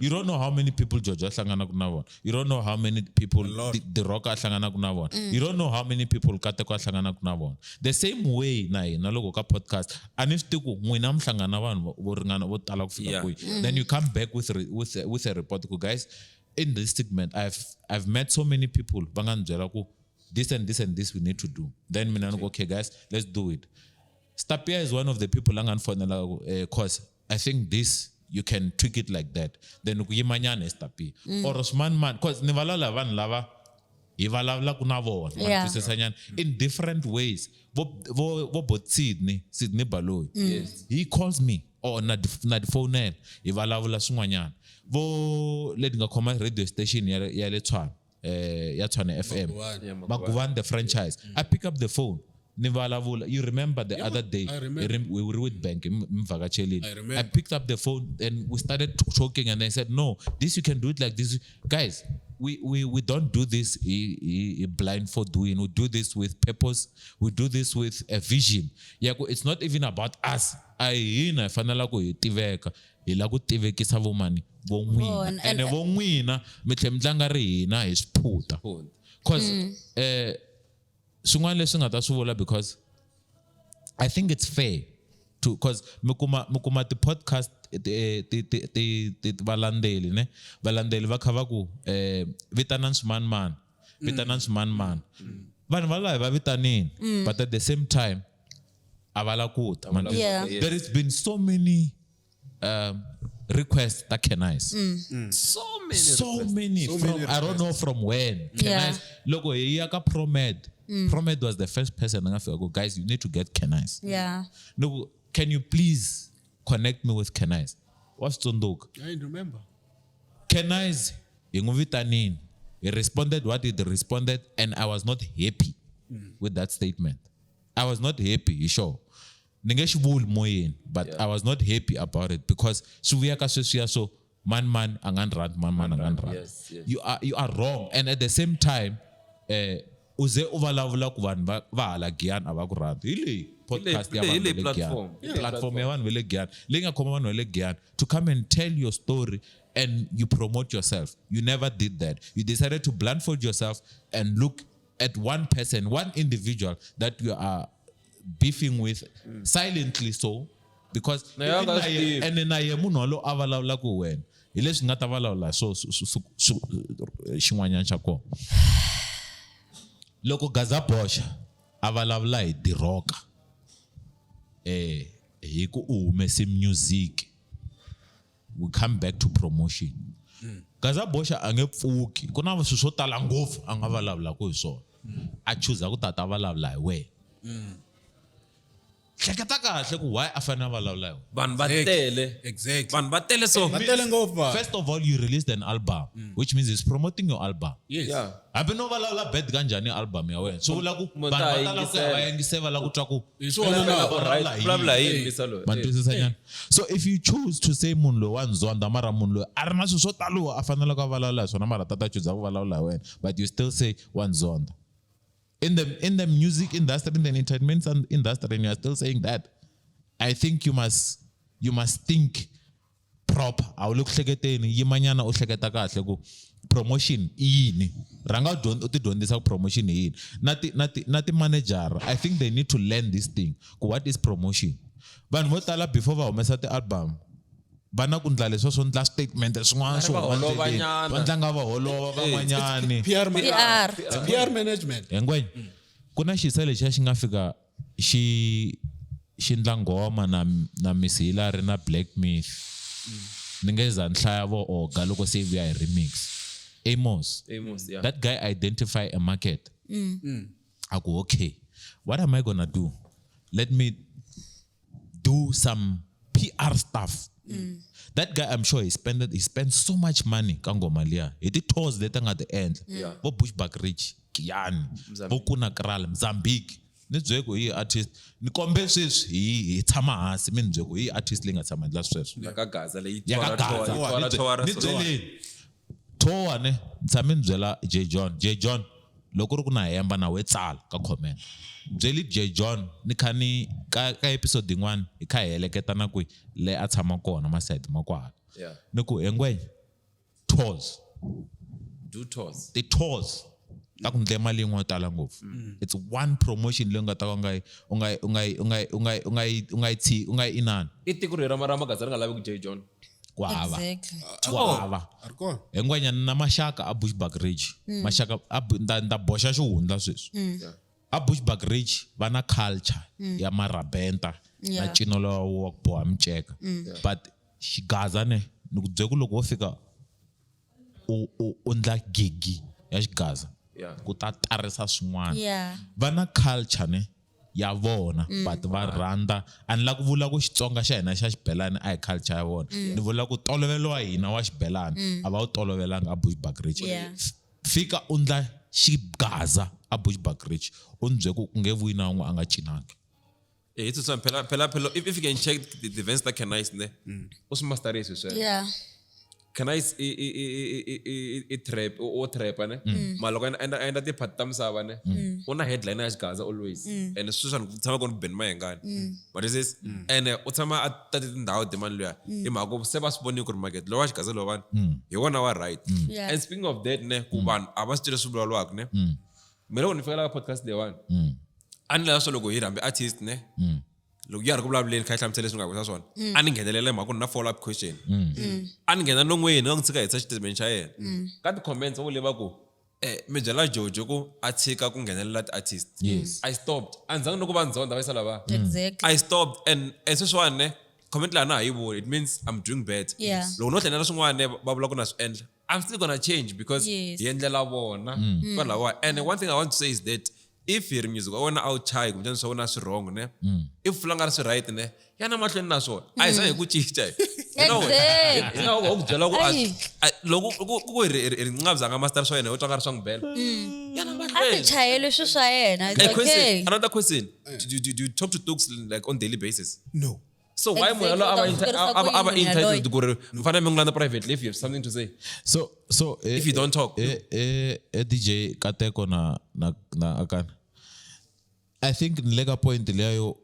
you don't know how many people Jojo hlangana ku na vona you don't know how many people Dee Roka hlangana ku na vona you don't know how many people Kateko hlangana ku na vona the same way na hina loko ka podcast ani swi tiku n'wina mi hlangana vanhu vo ringana vo tala ku fika kwihi then you come back with a report ku guys in this segment I've met so many people va nga ni byela ku this and this and this we need to do then mina ni go okay guys let's do it Stapia is one of the people anganfonela cause I think this you can tweak it like that then ukuyimanyana Stapia or Osman man cause ni valala vanhu lava hi valavula ku na vona in different ways vo bot Sydney Baloyi he calls me or na the phone hi valavula swin'wanyana vo leti nga khoma radio station ya le Tshwane ya Tshwane FM Maguvani the franchise I pick up the phone you remember the other day we were with bank I picked up the phone and we started talking and they said no this you can do it like this guys we don't do this blind for doing we do this with purpose we do this with a vision it's not even about us hina fanela ku hi tiveka hi la ku tivekisa vo mani vo n'wina and vo n'wina mi tlhe mi tlanga ri hina hi swiphuta cause swin'wana leswi nga ta swi vula because I think it's fair to because mikuma ti-podcast ti valandeli ne valandeli va kha va ku vitanani swimanimani vanhu va laha va vitanini but at the same time a va la ku ta there has been so many requests that can nice so many from I don't know from when Kenais logo hiya ka Promed was the first person nga fika go guys you need to get Kenais no can you please connect me with Kenais what's Tsondoka I remember Kenais inguvitanini He responded what he responded, and I was not happy with that statement. I was not happy, sure. But I was not happy about it because so man angan rant, man angan rant. Yes. You are wrong, and at the same time, uze uvalavula ku vanhu va hala giyani avakurati hi podcast ya vanhu le platform ya vanhu vele giyani leyi nga khoma vanhu vele giyani to come and tell your story and you promote yourself. You never did that. You decided to blindfold yourself and look at one person, one individual that you are beefing with silently, so because and na ye munhu lo avalavula ku wena hi leswi nga ta valavula so xin'wanyana xa kona loko Gaza Bosha avalavula hi Dee Roka hi ku humese music, we come back to promotion. Gaza Bosha a nge pfuki ku na swilo swo tala ngopfu a nga valavula ku hi swona a choose ku tata valavula hi wena. Hleketa kahle ku why a fanele valavula hi vanhu va tele Exactly. vanhu va tele so First of all, you released an album, which means it's promoting your album. Yes. yeah Hambi no valavula bad kanjani album ya wena so vula ku vanhu va tala ku ya yingisela la ku twa ku vulavula hi yini lo ma twisisa nyana. So if you choose to say munhu loyi wa ndzonda mara munhu loyi a ri na swilo swo talo a fanele ku valavula hi swona mara tata choose ku valavula hi wena, but you still say wa ndzonda. In the music industry, in the entertainment industry, and you are still saying that, I think you must think proper. I will look hleketeni yimanyana u hleketa kahle ku promotion yini ranga uti dyondzisa promotion yini na ti manager. I think they need to learn this thing. What is promotion? Vanhu vo tala before va humesa ti album vana ku ndla leswo ndla statement swin'wana swo va tlanga va holova van'wanyani PR management. Engwenya ku na xisa lexi xi nga fika xi ndla ngoma na Miss Hillary na Black Myth ni nge za nhlaya vo oga loko se vi ya hi remix Amos yeah that guy identify a market. Aku okay, what am I gonna do? Let me do some PR stuff. That guy, I'm sure he spent so much money kangoma liya hi ti tours leti nga ti endla vo Bushbuck Ridge, Giyani, vo Kuna Kral, Mozambique. Ni byele ku hi artist ni kombe sweswi hi tshama hansi mi ni byele ku hi artist leyi nga tshama endla sweswo ka Gaza leyi ni byeleni tour ne tshame ni byela J John loko ri ku na hemba na we tsala ka comment byeli J John ni khani ka episode yin'wana hi kha hi heleketana ku le a tshama kona ma side ma kwala ni ku engwenya tours do tours the tours ta ku ndle mali yin'wana tala ngopfu. It's one promotion leyi nga ta unga inani i tiko ri rama Gaza ri nga lavi ku J John kwava Exactly. kwava engwenya na mashaka a Bushbuck Ridge mashaka nda boxa xihundla sweswi a Bushbuck Ridge vana culture ya marabenta na cino lowa wa ku boha miceka but Xigaza ne ni ku byela ku loko wo fika u ndla gigi ya Xigaza ku ta tarisa swin'wana vana culture ne ya vona but va rhandza a ni la ku vula ku Xitsonga xa hina xa xibelani a hi culture ya vona ni vula ku tolovelo wa hina wa xibelani a va wu tolovelanga a Bushbuck Ridge. Fika u ndla Xigaza a Bushbuck Ridge u ni byele ku nge vuyi na un'we a nga cinanga. it's so phela if you can check the events that can nice ne usimasterisi so can I trap or trap ne maloko enda ti phati ta misava ne una headline ya Xigaza always and Susan tshama ku Ben Mayengani but this is and u tshama a ta tindhawu timani luya hi mhaka ku se va swi voni ku ri market lowa Xigaza lowa vanhu hi wona wa right. And speaking of that ne ku vanhu a va swi tile swi vulavuriwaka ne mina loko ni fikela ka podcast leyiwani a ni lava swo loko hi rambi artist ne loko ya ri ku vulavuleni kha yi hlamusela leswi nga vutisa swona a ni nghenelele mhaka ku ni na follow up question a ni nghena non'weni ni nga n'wi tshika hi statement xa yena ka ti-comments vo leva ku mi byela Jojo ku a tshika ku nghenelela ti-artist. I stopped a ni zangi ni ku va ndzonda va yisa lava I stopped and sweswiwani ne comment laha na ha yi voni it means I'm doing bad. Loko no tlhelela swin'wana ne va vula ku na swi endla I'm still gonna change because hi endlela vona kwalawa. And one thing I want to say is that if hi ri music wa wena a wu chayi kumbe swa wena swi wrong ne if fulanga ri swi right ne yana mahlweni na swona a hi zangi hi ku cinca Exactly. ukubyela ku Ayi. loko ku ri Nqabza nga master swa yena u twa nga ri swa n'wi bela yana A ti mahlweni. chayeli swi swa yena. It's Hey, question, okay. another question. Do you talk to dogs like on daily basis? No. So why Exactly, mo u ta fikerisa ku yini aba munhu entitled yaloye? ku ri mfana mi ngilana privately if you have something to say? So If you don't talk. DJ Kateko na Akani. I think lega point leyo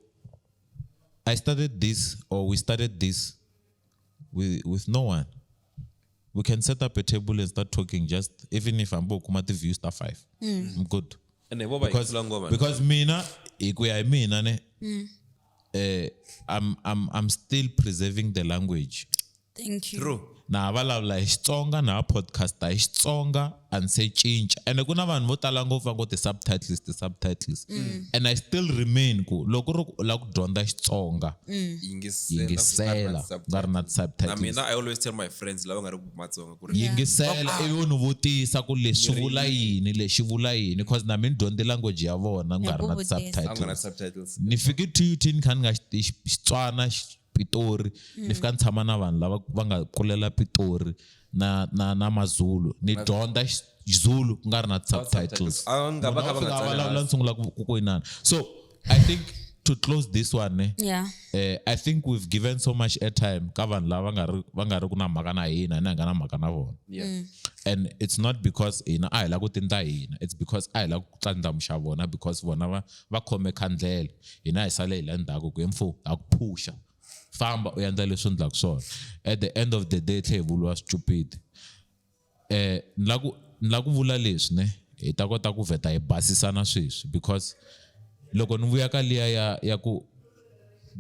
we started this with no one. We can set up a table and start talking just even if I'm bokumati view star 5. I'm good. And then what about Because mina ikuya mina ne I'm still preserving the language. Thank you. True. Na valavula hi Xitsonga na podcasta hi Xitsonga and se cinca and ku na vanhu vo tala ngopfu va ngo ti-subtitles and I still remain ku loko ri la ku dyondza Xitsonga yingisela nga ri na Na ti-subtitles mina I always tell my friends lava nga ri Matsonga ku ri yingisela ivi ni vutisa ku leswi vula yini lexi vula yini because na mi ni dyondze language ya vona ku nga ri na vutisa. I'm gonna ti-subtitles subtitles. ni fike TUT ni kha ni nga Xitswana Pitori ni fika ni tshama na vanhu lava va nga kulela Pitori na Mazulu ni dyondza Zulu ku nga ri na subtitles A nga va kha va nga tsali vulavula ni sungula ku inana so I think to close this one Yeah. I think we've given so much airtime ka vanhu lava va nga ri ku na mhaka na hina ni nga na mhaka na vona and it's not because hina a hi la ku tindla hina it's because a hi la ku tlandlamuxa vona because vona va khome khandlela hina hi sale hi la ndzhaku ku mfo a ku phusha famba u endla leswi ndlaku swona at the end of the day tlhe hi vuliwa stupid ni la ku vula leswi ne hi ta kota ku vheta hi basisana sweswi because loko ni vuya ka liya ya ku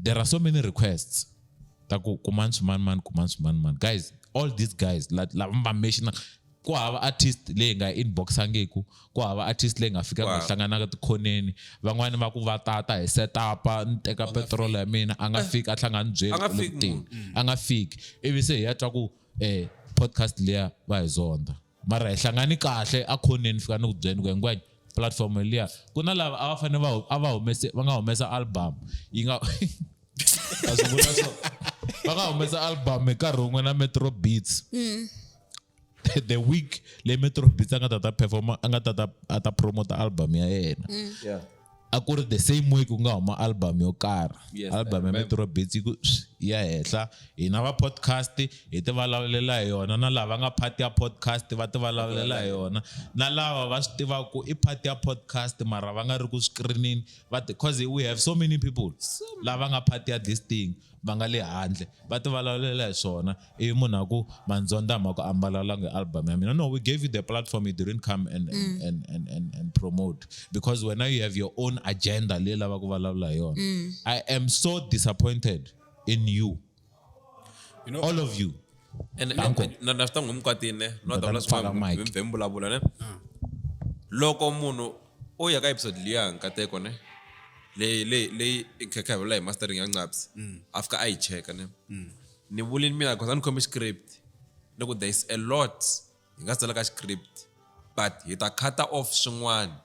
there are so many requests ta ku kumani swin'wana guys all these guys lava va mention ku hava artist leyi nga inboxangiku ku hava artist leyi nga fika nga hlanganaka tikhoneni van'wani va ku va tata hi set up ni teka petrol ya mina a nga fiki a hlangana byeli a nga fiki ivi se hi ya twa ku podcast leya va hi zonda mara hi hlangani kahle a khoneni fika ni ku byeni ku ngwanya platform liya ku na lava a va fanele va nga humesa album yi nga va nga humesa album hi nkarhi wun'we na Metro Beats the week le Metro Beats a nga ta performa a nga ta promote album ya yena a ku ri the same week ku nga huma album yo karhi album ya Metro Beats ku ya hehla hina va podcast hi ti vulavulela hi yona na lava nga part ya podcast va ti vulavulela hi yona na lava va swi tiva ku i part ya podcast mara va nga ri ku screening because we have so many people lava nga part ya this thing va nga le handle va ti vulavulela hi swona ivi munhu a ku manzonda ma ku ambalalanga album ya mina no we gave you the platform you didn't come and promote because when now you have your own agenda leyi lava ku vulavula hi yona I am so disappointed in you all of you na swi ta ngumkwatini no ta vula swin'wana vhembe vulavula ne loko munhu o ya ka episode liya Nkateko ne leyi kha vula hi mastering ya Nqabza afika a yi cheka ne ni vulini mina because a ni khome script ni ku there is a lot hi nga tsala ka script but hi ta cutter off swin'wana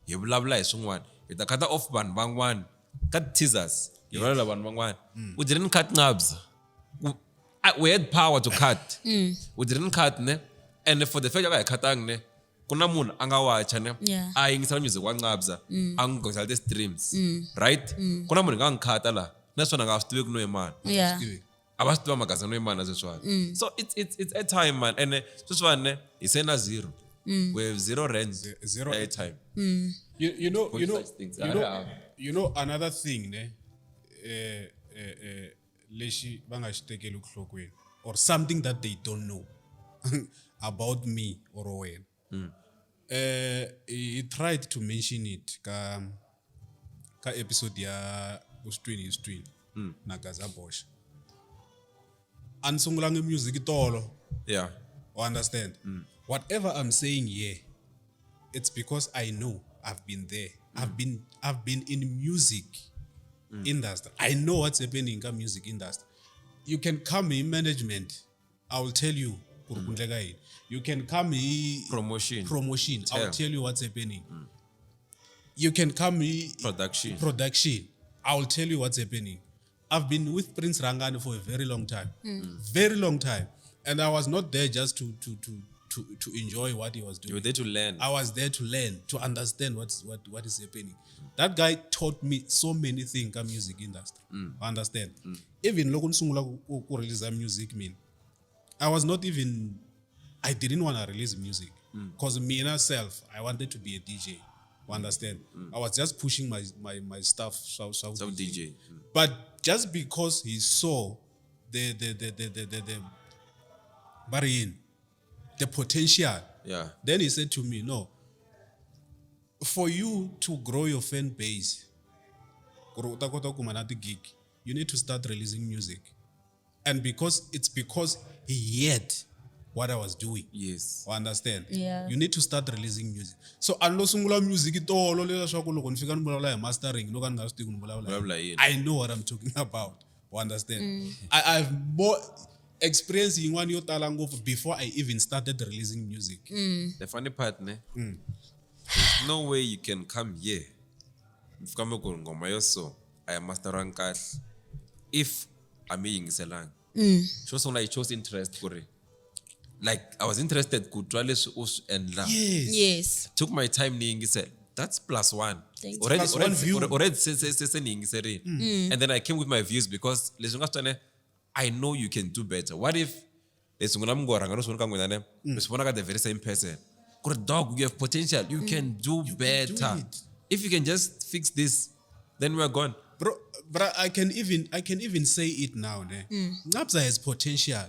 hi vulavula hi swin'wana hi ta cutter off vanhu van'wana ka teasers hi vulavula vanhu van'wana we didn't cut Nqabza we had power to cut we didn't cut ne and for the fact that I cutang ne kuna munhu a nga watcha ne a yingisela music wa Nqabza a n'wi gosela the streams right kuna munhu nga ngikhata la naswona nga swi tivi ku no yimana a va swi tiva magazini no yimana sweswiwani so it's a time man and sweswiwani ne hi se na zero we have zero rands Zero airtime you know another thing ne lexi va nga xi tekeli enhlokweni or something that they don't know about me or wena he tried to mention it ka episode ya usitwini na Gaza Bosch ansungulanga music tolo you understand whatever I'm saying here it's because I know I've been there I've been in music industry I know what's happening in the music industry you can come in management I will tell you you can come in promotion I will tell you what's happening you can come in production I will tell you what's happening I've been with Prince Rangani for a very long time. Very long time. And I was not there just to enjoy what he was doing. You were there to learn. I was there to learn, to understand what is happening. That guy taught me so many things in music industry. Understand? Even loko nisungula ku release music I didn't want to release music because me myself, I wanted to be a DJ. Understand? I was just pushing my stuff so DJ. But just because he saw the potential, then he said to me, no, for you to grow your fan base, you need to start releasing music. And because he heard what I was doing. Yes. Understand? Yeah. You need to start releasing music. So unless music mastering, I know what I'm talking about. Understand? I have more experience in one year before I even started releasing music. The funny part, there's no way you can come here. If I am mastering if I'm being selang. I chose interest for it. Like I was interested and love. Yes. Took my time that's +1. Thank Plus one view. And then I came with my views because I know you can do better. What if the very same person? Dog, you have potential. You can do better. If you can just fix this, then we're gone. Bro, I can even say it now. Nqabza has potential,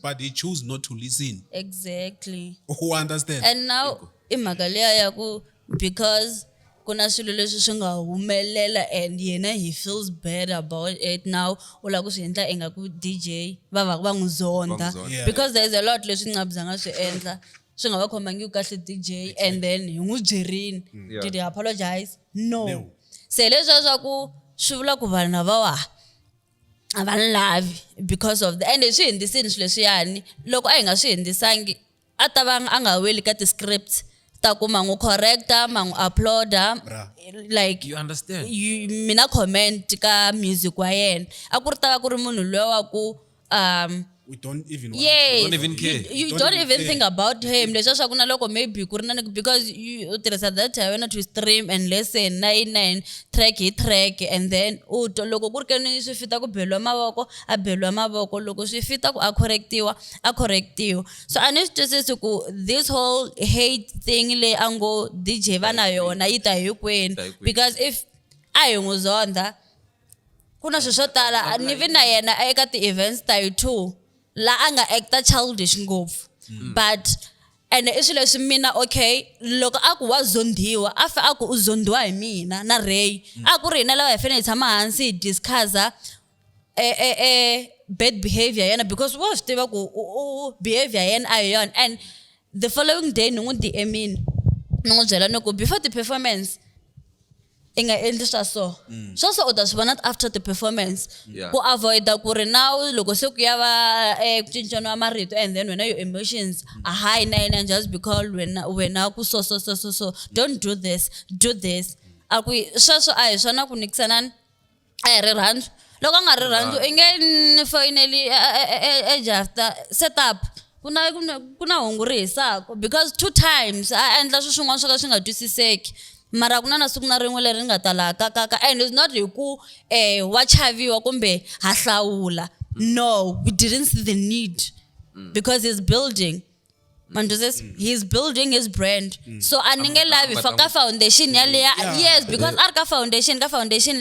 but he chose not to listen. Exactly. Who understand? And now imagalia yaku because kuna swilo leswi swi nga humelela and yena he feels bad about it now ula ku swi endla engaku DJ va n'wi zonda Yeah. because there's a lot leswi Nqabza nga swi endla swi nga va khomangi kahle DJ and then hi n'wi byerini did he apologize? No. Se leswi swa ku swi vula ku vanhu lavawa a va lavi because of the and swi hindisini swilo leswiyani loko a hi nga swi hindisangi a ta va a nga weli ka ti-scripts ta ku mangu correcta mangu uploada like You understand? mina comment ka music wa yena a ku ri ta va ku ri munhu loyi wa ku We don't even want yes, Don't even care. You don't even think about him. Leswi swa ku na loko maybe ku ri na because you tirhisa data ya wena to stream and listen 99 track hi track and then loko ku ri ke ni swi fita ku beliwa mavoko a beliwa mavoko loko swi fita ku a correctiwa so a ni swi twisisi ku this whole hate thing le ango DJ va na yona yi ta hi kwini because if a hi n'wi zonda kuna swilo swo tala ni vi na yena eka ti-events ta yi too la anga acta childish ngopfu but and i swilo leswi mina okay loko a ku wa zondiwa a fa a ku u zondiwa hi mina na Ray a ku ri hina lava hi fanele hi tshama hansi hi discussa bad behavior yena because wa swi tiva ku behavior yena a hi yona and the following day ni n'wi DM-ini ni n'wi byela ni ku before the performance inga endli so u ta swi vona after the performance ku avoid ku ri now loko se ku ya va ku cincana wa marito and then wena your emotions are high and just because wena ku so don't do this a ku sweswo a hi swona ku nikisanani a hi rirhandzu loko a nga rirhandzu i nge ni foyineli ejafta setup kuna hunguri hisako because 2 times a endla swin'wana swo ka swi nga twisiseki mara kuna na siku na rin'we leri nga tala ka and it's not hi ku wa chaviwa kumbe ha hlawula no we didn't see the need because he's building he's building his brand so aninge lavi for ka foundation ya leya yes because ar ka foundation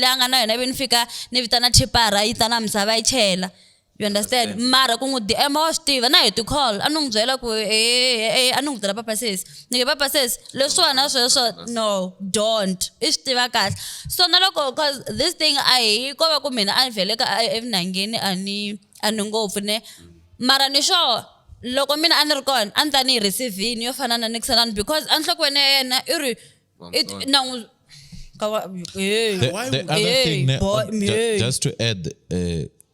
leya nga na yona ivi ni fika ni vitana tipara yi ta na misava yi chela you understand mara ku n'wi DM wa swi tiva na hi ti call a ni n'wi byela ku a ni n'wi byela papa sis ni papa sis leswiwana sweswo no don't i swi tiva kahle so na loko cause this thing ko va ku mina a ni vhele ka evunangeni a ni ngopfu ne mara ni sure loko mina a ni ri kona a ni ta ni yi receive-ini yo fana na Nixon because a nhlokweni ya yena i ri na n'wi the other thing just to add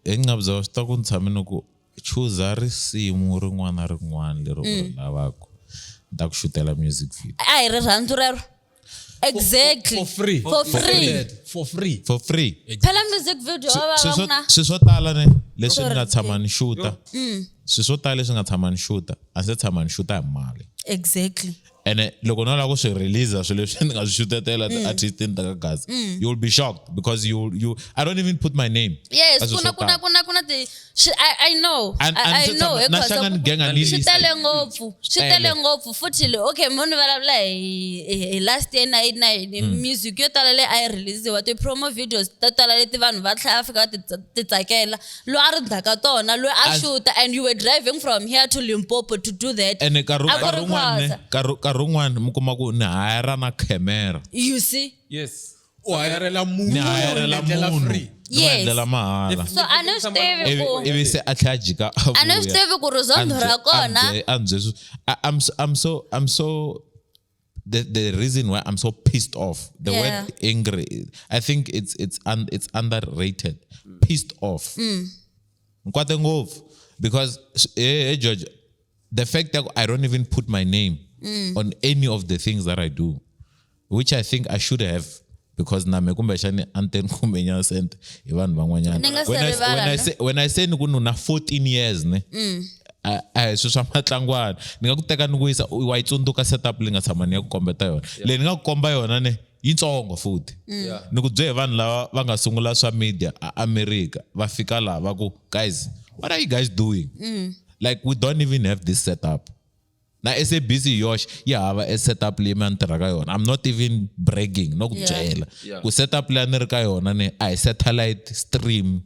Nqabza wa swi ta ku ni tshamini ku choose risimu rin'wana na rin'wana leri u ri lavaka ni ta ku xutela music video a hi rirhandzu rero Exactly. For free. For free. For free. for free. Phela music video Swi swo tala ne leswi ni nga tshama ni shoota. Swi swo tala leswi nga tshama ni shoota. A se tshama ni shoota hi mali. Exactly. And loko no la ku swi release swilo leswi ni nga swi shootetela the artist in the Xigaza, you'll be shocked because you I don't even put my name. Yes, As a kuna the I know. And I know na Xangani gang anili. Shitele ngopfu futhi okay munhu valavula hi last year na music yo tala le I release wa ti promo videos ta tala leti vanhu va tlhela Afrika ti tsakela lo a ri ndaka tona lo a shoota and you were driving from here to Limpopo to do that. And karun'wana mi kuma ku ni hire na camera. You see? Yes. O hayarela munhu. Ni hayarela munhu. Yes. Ndlela mahala. So I know Steve ko. Ivi se a tlhajika. I know Steve ku rozondo ra kona. I'm so the reason why I'm so pissed off, the word angry, I think it's underrated. Pissed off. Nkwate ngofu because Jojo, the fact that I don't even put my name on any of the things that I do, which I think I should have, because na me kumbexani anten kumenya sent ivan van'wanyana. When I say nikunu na 14 years ne I so swa matlangwana ni nga ku teka ni ku yisa wa itsundzuka setup leyi nga tshama ni ya ku kombeta yona leyi ni nga ku komba yona ne yitsongo futhi ni ku byele vanhu lava va nga sungula swa media America va fika la va ku guys what are you guys doing like we don't even have this setup. Na SABC yosh ya hava a setup leyi man tirhaka yona. I'm not even bragging no ku byela ku setup leyi ni ri ka yona ne a satellite stream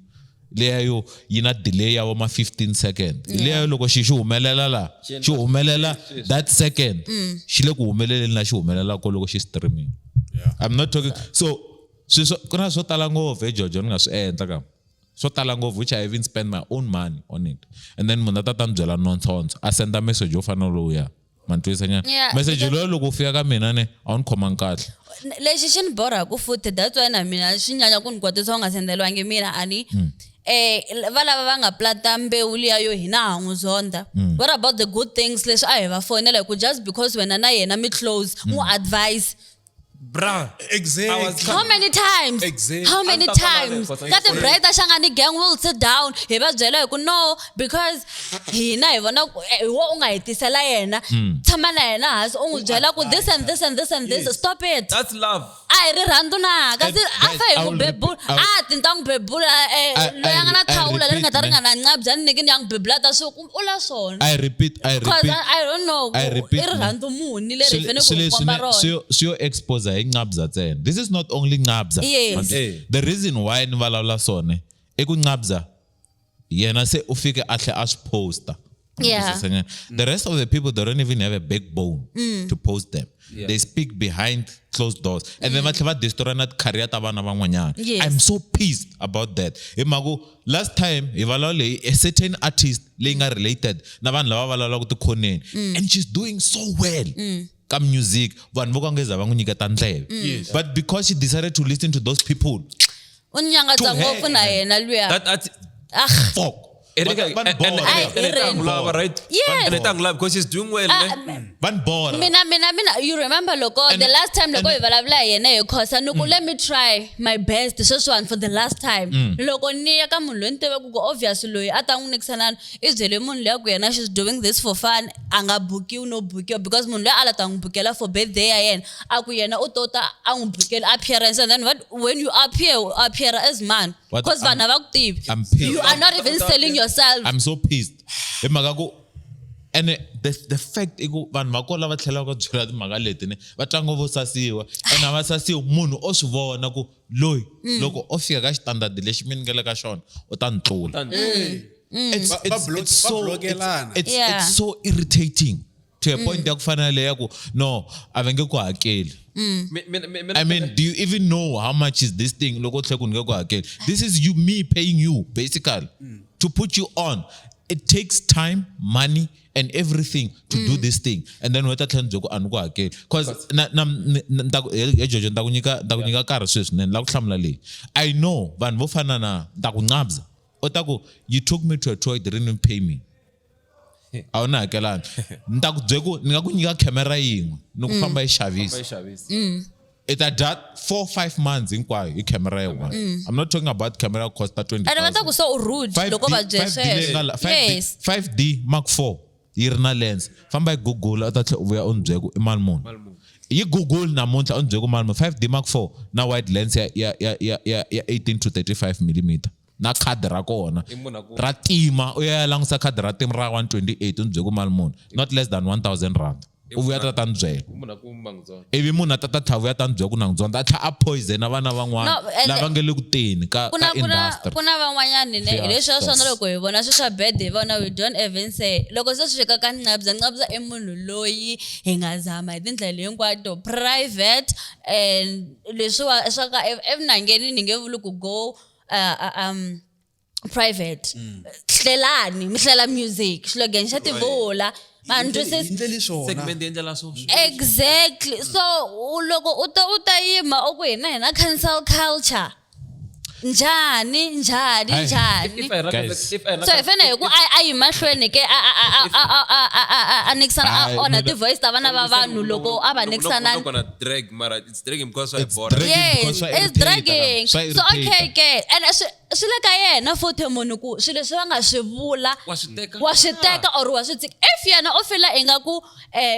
leyo yina delay ya ma 15 seconds leyo loko xi humelela la xi humelela that second xi le ku humeleleni la xi humelela ko loko xi streaming. I'm not talking so kuna swo tala ngopfu Jojo ni nga swi endla ka so tala ngopfu which I even spend my own money on it and then munhu tata ni byela nonsense a send a message yo fana loya mantwisanyana message loyo loko fika ka mina ne a ni khoma kahle lexi xi ni borha ku futhi that's why na mina swi nyanya ku ni kwatisa u nga sendeliwangi mina ani valava va nga plata mbewu liya yo hina hangu zonda. What about the good things leswi a hi va fonela ku just because wena na yena mi close mu advise Bruh. Exactly. how many times how many times that the brighter Xangani gang will sit down hi va byela hi ku no because hina hi vona wo u nga hetisela yena tshama na yena hansi u n'wi byela ku this and this and this and this stop it. That's love. A hi ri rhandzu na kasi a fa hi ku bebula a tinta n'wi bebula loyi a nga na thawula leri nga ta ri nga na Nqabza ni niki ni ya n'wi bebula ta swo u la swona. I repeat because I don't know i ri rhandzu muni leri hi fanele ku komba rona. So expose Nqabza then. This is not only Nqabza. Yes. The reason why ni valawula swona I ku Nqabza yena se u fike a tlhe a swi poster. Yeah. The rest of the people they don't even have a backbone to post them. They speak behind closed doors and then va destroy na career ta vana van'wanyana. I'm so pissed about that. Last time hi valawule a certain artist leyi nga related na vanhu lava valawula ku tikhoneni and she's doing so well. Music vanhu vo kangeza va n'wi nyiketa ndleve but because she decided to listen to those people unyangadza ngopfu na yena luya fuck Right? Yes. Because she's doing well. Mina, you remember loko the last time loko ivalavula yena yekhosa nuku let me try my best this one for the last time loko niya ka munhu loyi ntiveka ku obviously loyi a ta n'wi nikisana i byele munhu leya ku yena she's doing this for fun a nga bukiwi no bukiwa because munhu loyi a la ta n'wi bukela for birthday ya yena a ku yena u tota a n'wi bukela appearance and then when you appear as man because vanhu va ku tivi you are not even selling yourself. I'm so pissed. And the fact iku vanhu va kola va tlhela va byela timhaka leti ne va tlango vo sasiwa and va sasiwa munhu o swi vona ku loyi loko o fika ka standard lexi mi ngele ka xona u ta ntlula. It's so irritating to a point ya ku fana leya ku no a va nge ku hakeli. I mean, do you even know how much is this thing? This is me paying you, basically, to put you on. It takes time, money, and everything to do this thing. And then because I know you took me to a tour, didn't even pay me. Awuna hakelana ntaku byela ku ni nga ku nyika camera yin'we ni ku famba yi xavisa it had that 4-5 months in camera one. I'm not talking about camera cost 20,000. And vata ku so rude loko va jeswe. Yes. 5D Mark 4 yirna lens. Famba Google ata uya onjeko imalmon. You Google namuntlha onjeko imalmon 5D Mark 4 na wide lens ya 18 to 35 millimeter. Na khadi ra kona ra tima uya langisa khadi ra tima ra 128 onjeko imalmon. Not less than 1,000 rand. Uvuya tata ndzwela ivi munhu atata tlhavuya ta ndzwela ku na ndzonda a tlha a poison vana van'wana lava nge le ku teni ka industry kuna van'wanyani ne leswi swona loko hi vona swi swa bad hi vona we don't even say loko se swi fika ka Nqabza I munhu loyi hi nga zama hi tindlela hinkwato private and leswiwa swa ka evunangeni ni nge vuli ku go private hlelani mi hlela music slogan xa tivula segment endlela so exactly so loko uta yima oku hina cancel culture njani if I so if ene ku ayi mahlweni ke a nixana on the voice ta vana va vanhu loko ava nixana not gonna drag mara it's dragging because I bought yes it's dragging so okay and swi le ka yena futhi munhu ku swilo swi va nga swi vula wa swi teka or wa swi tsika if yena o fila ingaku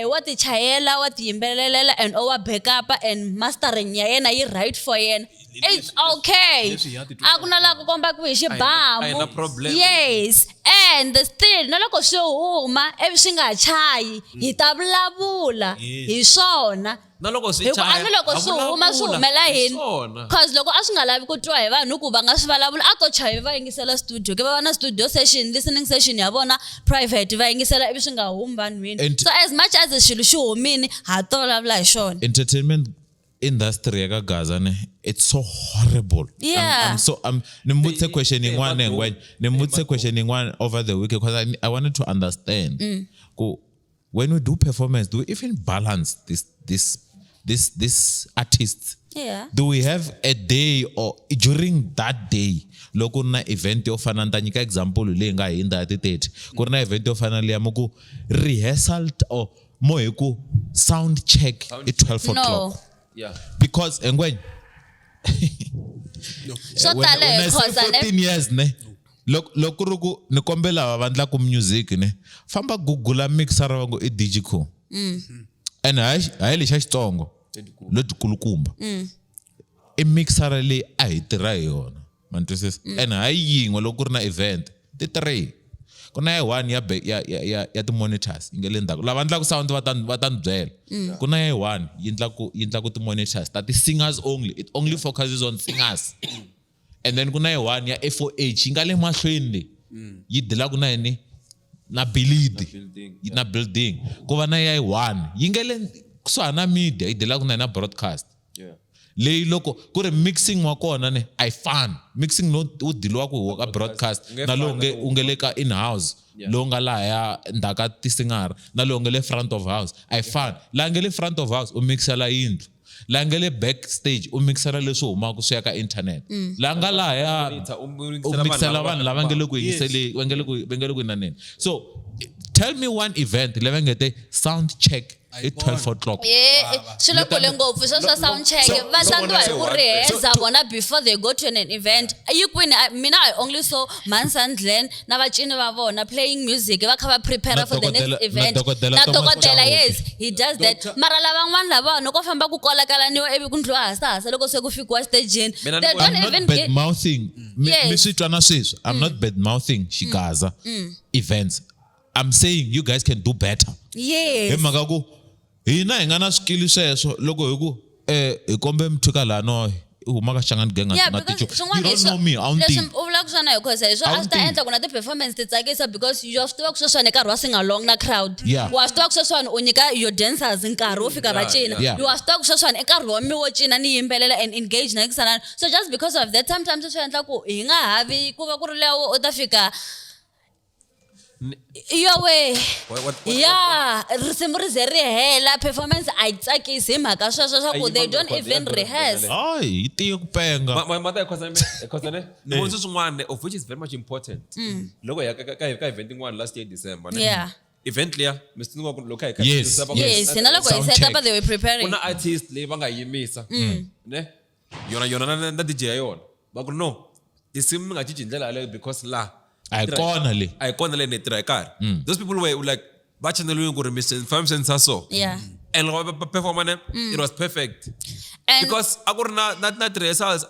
wa ti chayela wa ti yimbelelela and wa backup and mastering ya yena yi right for yena it's okay akuna la ku komba ku hi xibamu yes and still na loko swi huma swi nga chayi hi ta vulavula hi swona na loko swi chaya loko swi huma swi humela hini cause loko a swi nga lavi ku twa hi vanhu ku va nga swi vulavula a to chayi va yingisela studio ke va na studio session listening session ya vona private va yingisela ivi swi nga humi vanhwini so as much as xilo xi humini ha to vulavula hi xona entertainment industry ya Gaza ne it's so horrible. Yeah. I'm nimutse questioning one over the week because I wanted to understand. When we do performance, do we even balance this artists? Yeah. Do we have a day or during that day? Loko na event yo fana ntanyika example le nga hinda ya titete. Ku ri na event yo fana le ya muku rehearsal or mo hi ku sound check at 12 o'clock. Yeah. Because and when so when I say 14 years ne lokuruku ni kombela vandla ku music ne famba Google mixer wangu e Jiki and I le xa Xitsonga leti kulukumba e mixer le a hi tirha yona man twisisa and yin'we loko ri na event ti 3 kuna one ya ti monitors ingele ndhaku lava ndla ku sound va ta byela kuna one yindla ku ti monitors that is singers only it only focuses on singers and then kuna one ya FOH ingale mahlweni yi dela kuna yini na building ku va na ya one yingele kusana media yi dela kuna na broadcast leyi loko ku ri mixing wa kona ne I fan mixing no u diliwa ku ka broadcast na longe ungeleka in house longa la ya ndaka tisingara na longe front of house I fan la ngele front of house u mixela yindlu la ngele backstage u mixela leswo huma ku swi ya ka internet la nga la ya u mixela vanhu lava ngele ku yingisele vengele ku naneni so tell me one event levengete sound check at 12 o'clock. Shilo kule ngopfu swa sound check. Vasandu hi ku reheza bona before they go to an event. You queen mina I only saw Mansandlen na vacini va vona playing music va kha va prepare for the next event. Na dokotela yes he does that. Mara lava van'wana lava no ko famba ku kolakalaniwa evi ku ndliwa hasa loko se ku fikiwa stage. They don't even bad mouthing. I'm not bad mouthing Xigaza events. I'm saying you guys can do better. Yes. Hina hi nga na swikili sweswo loko hi ku hi kombe mthika lano huma ka Xitsonga genga na ticho you don't know me I don't think u vula ku swona because hi swo a swi ta endla ku na ti-performance ti tsakisa because you have to va ku sweswana nkarhi wa sing along na crowd wa swi tiva ku sweswana u nyika your dancers nkarhi wo fika va cina you have to tiva ku sweswana nkarhi wa mi wo cina ni yimbelela and engage na kusanana so just because of that sometimes swi endla ku hi nga havi ku va ku ri lewo u ta fika your way risimu ri ze ri hela performance a yi tsakisi hi mhaka sweswo swa ku they don't even rehearse yi tiye ku penga mata because ne ni vona swin'wana of which is very much important loko ya ka event yin'wana last year December yeah event leya Mr. lokho Yes. Yes, and like I Sound set check. up they were preparing. kuna artist leyi va nga yimisa ne yona na DJ ya yona va ku no tinsimu mi nga cinci ndlela yaleyo because la Ayikona le. ayikona le ni tirha hi karhi those people were like va chaneliwe ku ri Mr. Fam sense so Yeah. and performance it was perfect And because a ku ri na rehearsals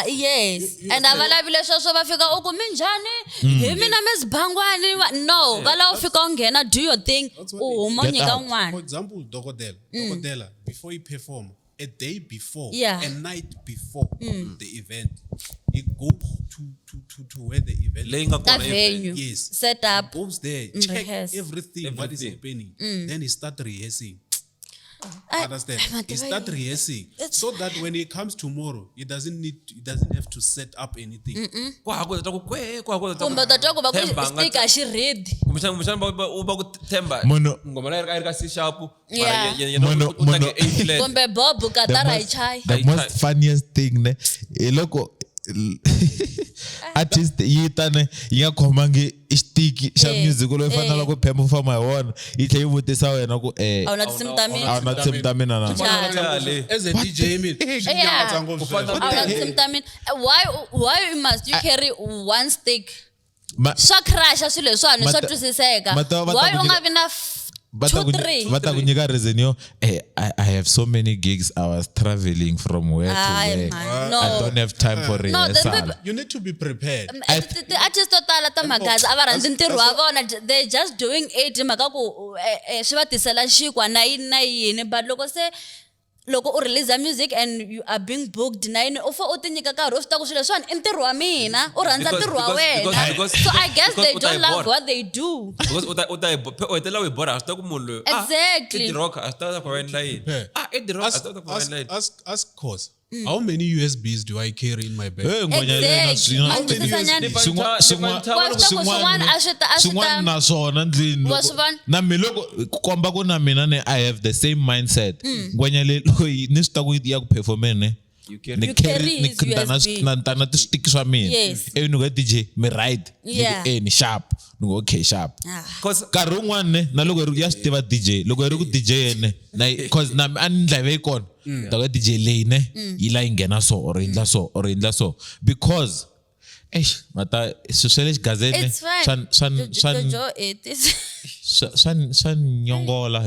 yes. And avalavile sweswo va fika u ku minjhani hi mina Miss Bangwani no vala u fika u nghena do your thing u huma u nyika For un'wana. example, Dokodela, before he perform, a day before, Yeah. a night before the event, he go to where the event leyi nga Ka kona venue Yes. set up. goes there, check rehearse. everything, what is happening, then he start rehearsing. I- Understand? I'm He start rehearsing so that when he comes tomorrow, he doesn't have to set up anything. ku hakuza ta ku kwe ku hakuza ta kumbe ta twa ku va ku Themba a nga- stick a xi ready. kumbexana va ku Themba Munhu- ngoma leyi a yi ri ka C sharp Yeah. Munhu- A flat Kumbe Bob katara hi chai. The most funniest thing ne hi loko artist yi ta ne yi nga khomangi xitiki xa music loyi fanela ku performa hi wona yi tlhe yi vutisa wena ku A wu na tinsimu ta mina. a wu na tinsimu ta mina na Chai. As a DJ, I mean, Yeah. A wu na tinsimu ta mina. Why must you carry one stick? Ma- Swa crash swilo leswiwani swa Mata- twisiseka. mata- va ta Why ku u nga nyika- vi na two, three? va ta ku nyika reason yo I have so many gigs I was traveling from where to Ay, where man, no. I don't have time for No, then rehearsal you need to be prepared. ti-artist to tala ta magaza a va rhandzi ntirho wa vona they're just doing it hi mhaka ku swi va tisela xinkwa na yini na yini but loko u release music and you are being booked na yini u fa u ti nyika nkarhi u swi tiva ku swilo leswiwani i ntirho wa mina u rhandza ntirho wa wena so I guess they don't love what they do. because u hetelela u yi bora a swi tiva ku munhu loyi Exactly. i Dee Roka a swi tiva ku va endla yini i Dee Roka a Ask, swi tiva ku va endla yini ask cause. How many USBs do I carry in my bag? Exactly. Ma twisisa nyana. Swin'wana a swi ta swin'wana naswona ndlwini Wa swi vona? na mi loko ku komba ku na mina ne I have the same mindset ngwenya loyi ni swi ta ku ya ku performene You carry- ni You carry carry ni his tana USB. na ti-stick swa mina Yes. ivi ni go DJ mi right Yeah. ni sharp ni go okay sharp Cause nkarhi wun'wani ne na loko ya swi tiva DJ loko hi ri ku DJ yene cause na a ni ndlave yi kona ta ku DJ leyi ne yi la yi nghena so or yi endla so or yi endla so because mata swilo swa le xigazeni It's fine. Jojo, it is. swa nyongola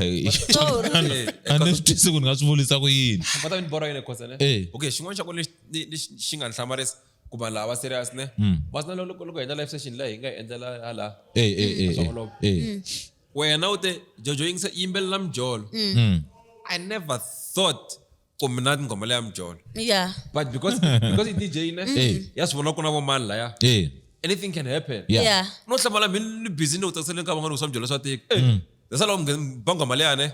Sorry. a ni swi twisi ku ni nga swi vulisa ku yini va ta mi bora yini cause ne okay xin'wana xa ku lexi xi nga ni hlamarisa ku vanhu lava serious ne va swi na loko hi endla live session leyi hi nga hi endlela hala wena u te Jojo yimbelela mijolo I never thought ku mina nghoma leya mijolo Yeah. but because i DJ ne ya swi vona ku na vo mani laya anything can happen Yeah. no hlamala mi ni busy ni u tsakisele ka van'wana swa mijolo swa tika that's all bangoma leya ne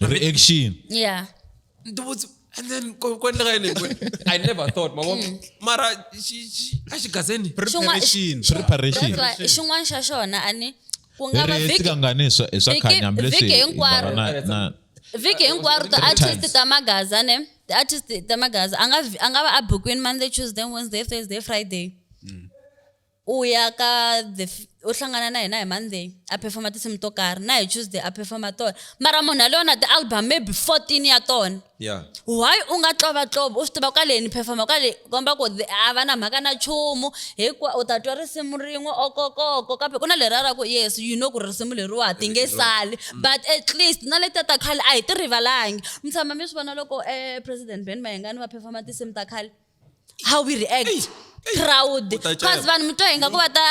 reaction Yeah. and then kwendleka yini I never thought mara xigazeni Preparation. preparation That's why xin'wana xa xona ani ku nga va rehearse kangani hi swa khanya hambi leswi vhiki hi hinkwaro. nga na vhiki hinkwaro ti-artist ta magaza ne ti-artist ta magaza a nga va a bukiwini Monday, Tuesday, Wednesday, Thursday, Friday u ya ka u hlangana na yena hi Monday a performa tinsimu to karhi na hi Tuesday a performa tona mara munhu yaleyo na ti-album maybe 14 ya tona yeah why u nga tlovatlova u swi tiva ka leyi ni performa ka leyi komba ku a va na mhaka na nchumu u ta twa risimu rin'we okokoko kambe ku na leriya ra ku yes you know ku risimu leriwa ti nge sali but at least na letiya ta khale a hi ti rivalangi mi tshama mi swi vona loko president Ben Mayengani va performa tinsimu ta khale how we react crowd cause vanhu mi twa hi nga ku va ta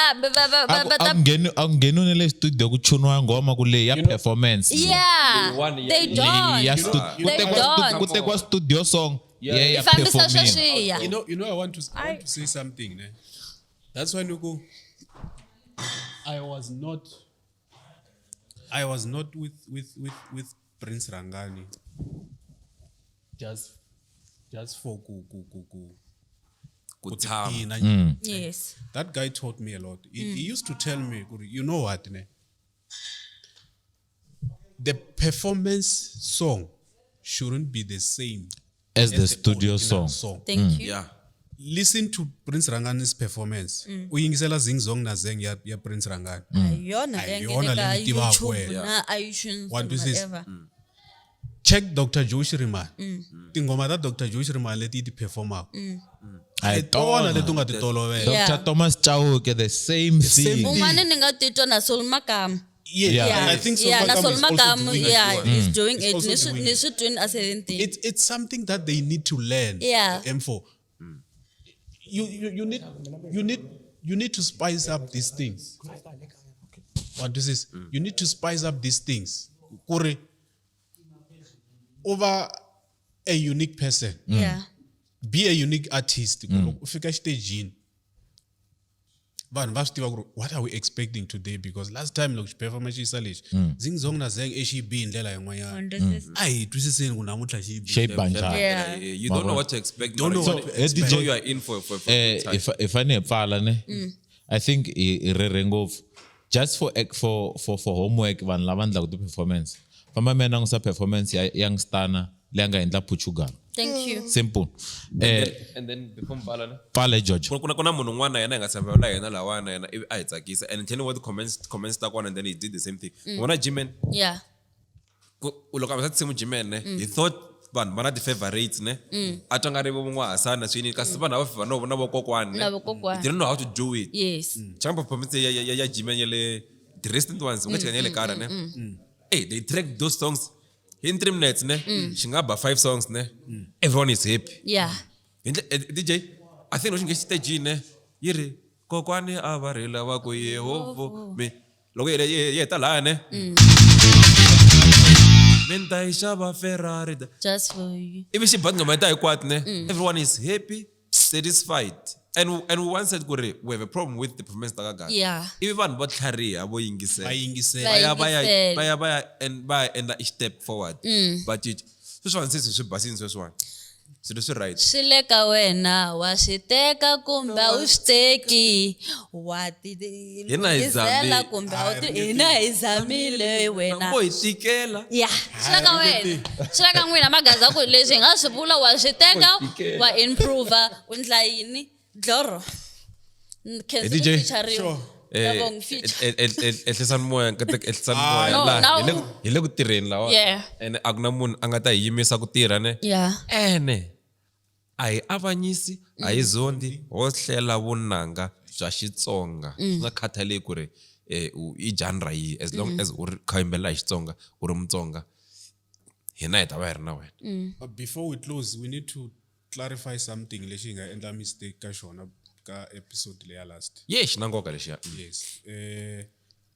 akungeni ne le studio ku chuniwa ngoma ku leyi ya performance yeah they don't ya They don't. ku tekiwa studio song ya fambisa performing sweswiya You know, I want to say something. Ne? That's why Nuku, I was not with Prince Rangani. Just for kutshama yes That guy taught me a lot. He used to tell me, you know what, ne? The performance song shouldn't be the same as the studio original song thank you yeah listen to Prince Rangani's performance. Uyingisela Zing Zong na Zeng ya Prince Rangani. Ayona Ayona le le mtiba YouTube kwe. na iTunes One, two, six. whatever. Check Dr. Joshi Riman. Tingoma ta Dr. Joshi Riman leti ti performa. I Tona thought leti nga ti tolovela. Yeah. Dr. Thomas Chauke, the same thing. Un'wana ni nga titwa na Sol Makam. Yeah, I think so. Yeah, na Makam Sol is also Makam, doing it. yeah, he's doing He's it. also doing it. Ni swi twini a 17. It's something that they need to learn. Yeah. M4. You need to spice up these things. What this is? You need to spice up these things. Kore, over a unique person. Yeah. Be a unique artist. Ufika stage. What are we expecting today? Because last time look performance is salish. Zing Zong na Zeng HB ndlela yengwanya. Ai twisiseni kunamuhla Shape shibi. banjani. Yeah. You don't know what to expect. Don't know So, what to expect. so you are in for time. If I need ne, I think irerengov just for homework van lavandla ku performance. Famba mena ngusa performance ya youngstana lenga endla Portugal. Thank you. Simple. And then before mpala ne. Pale Jojo. Kuna munhu un'wana yena nga savela yena lawana yena ivi a hi tsakisa and tell me what the comments ta kwana and then he did the same thing. Wona Jimen Yeah. loko a tsemu Jimen ne he thought vanhu vana ti favorites ne a twa nga ri vun'wana sana swini kasi vanhu va no vona vokokwani ne Na vokokwani. they didn't know how to do it. Yes. Chamba performance ya Jimen yele the recent ones unga chikanyele kara ne hey they track those songs in 3 minutes ne shingaba 5 songs ne everyone is happy. Yeah. DJ I think loko stage ne yiri kokwani avarela wa ku Yehovo me loko ye ta la ne menta ishaba Ferrari Just for you. ivi xibandi ngoma ta hikwat ne everyone is happy satisfied and we once said gore we have a problem with the performance ta gaga Yeah. ivi vanhu vo tlhariha vo yingisela Bayingisela. baya and a step forward but sweswiwani se swi basini sweswiwani swilo swi right Swi le ka wena wa swi teka kumbe a wu swi teki wa ti Hina hi yingisela zamile. kumbe a wu ti hina hi zamile wena. vo hi tikela Yeah, swi le ka wena. Swi le ka n'wina magaza ku leswi hi nga swi vula wa swi teka wa improve u ndla yini dloro. Khensa DJ, ku feature-riwa. Yabonga feature. ehlisani moya ehlisani No, moya now- la hi le ku tirheni lawa Yeah. and a ku na munhu a nga ta hi yimisa ku tirha ne Yeah. ene a hi avanyisi a hi zondi ho hlela vunanga bya Xitsonga swi nga khathaleki ku ri i genre yihi as long as u ri kha yimbelela hi Xitsonga u ri Mutsonga hina hi ta va hi ri na wena. But before we close, we need to clarify something. Leshi nga endla mistake ka shona ka episode leya last. ye xi na nkoka lexiya Yes.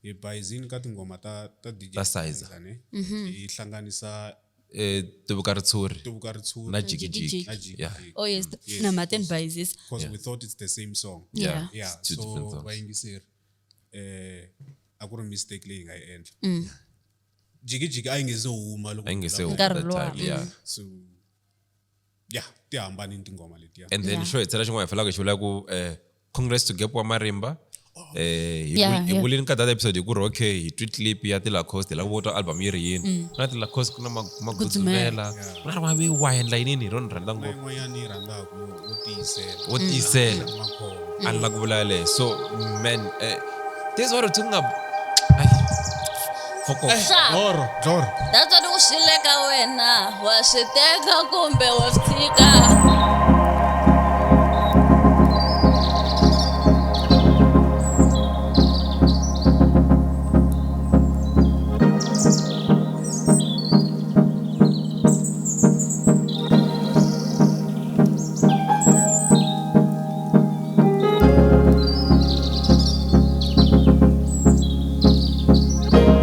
Hi bayizini ka tingoma ta DJ Ta Sizer. Hi hlanganisa tivuka ritshuri Tubuka Ritshuri na jikijiki na Jiki. yeah Oh yes, na Martin Baizis. Because we thought it's the same song. Yeah. Yeah. Two different So songs. bayingiseri a ku ri mistake leyi nga yi endla. Jiki a yi nge se huma loko a yi nge se ku huma Nkarhi that luwa, time yeah So yeah, ti hambanini tingoma letiya. and then sure tsela xin'wana hi falaka xi vula ku congress to gap wa marimba Yeah, hi yeah. vulini ka that episode hi ku ri okay hi twi clip ya ti Lacoste hi lava vota album yi ri yini na ti Lacoste ku na magudzumela ku na rin'wana ve wa endla yinini hi rona rhandza Na ngopfu yin'wanyana yi rhandzaka wo tiyisela. wo tiyisela Makhombo. a ni la ku vula yaleyo so man this is what we're talking about fuck off Dloro. That's what u swi le ka wena wa swi teka kumbe wa swi tshika.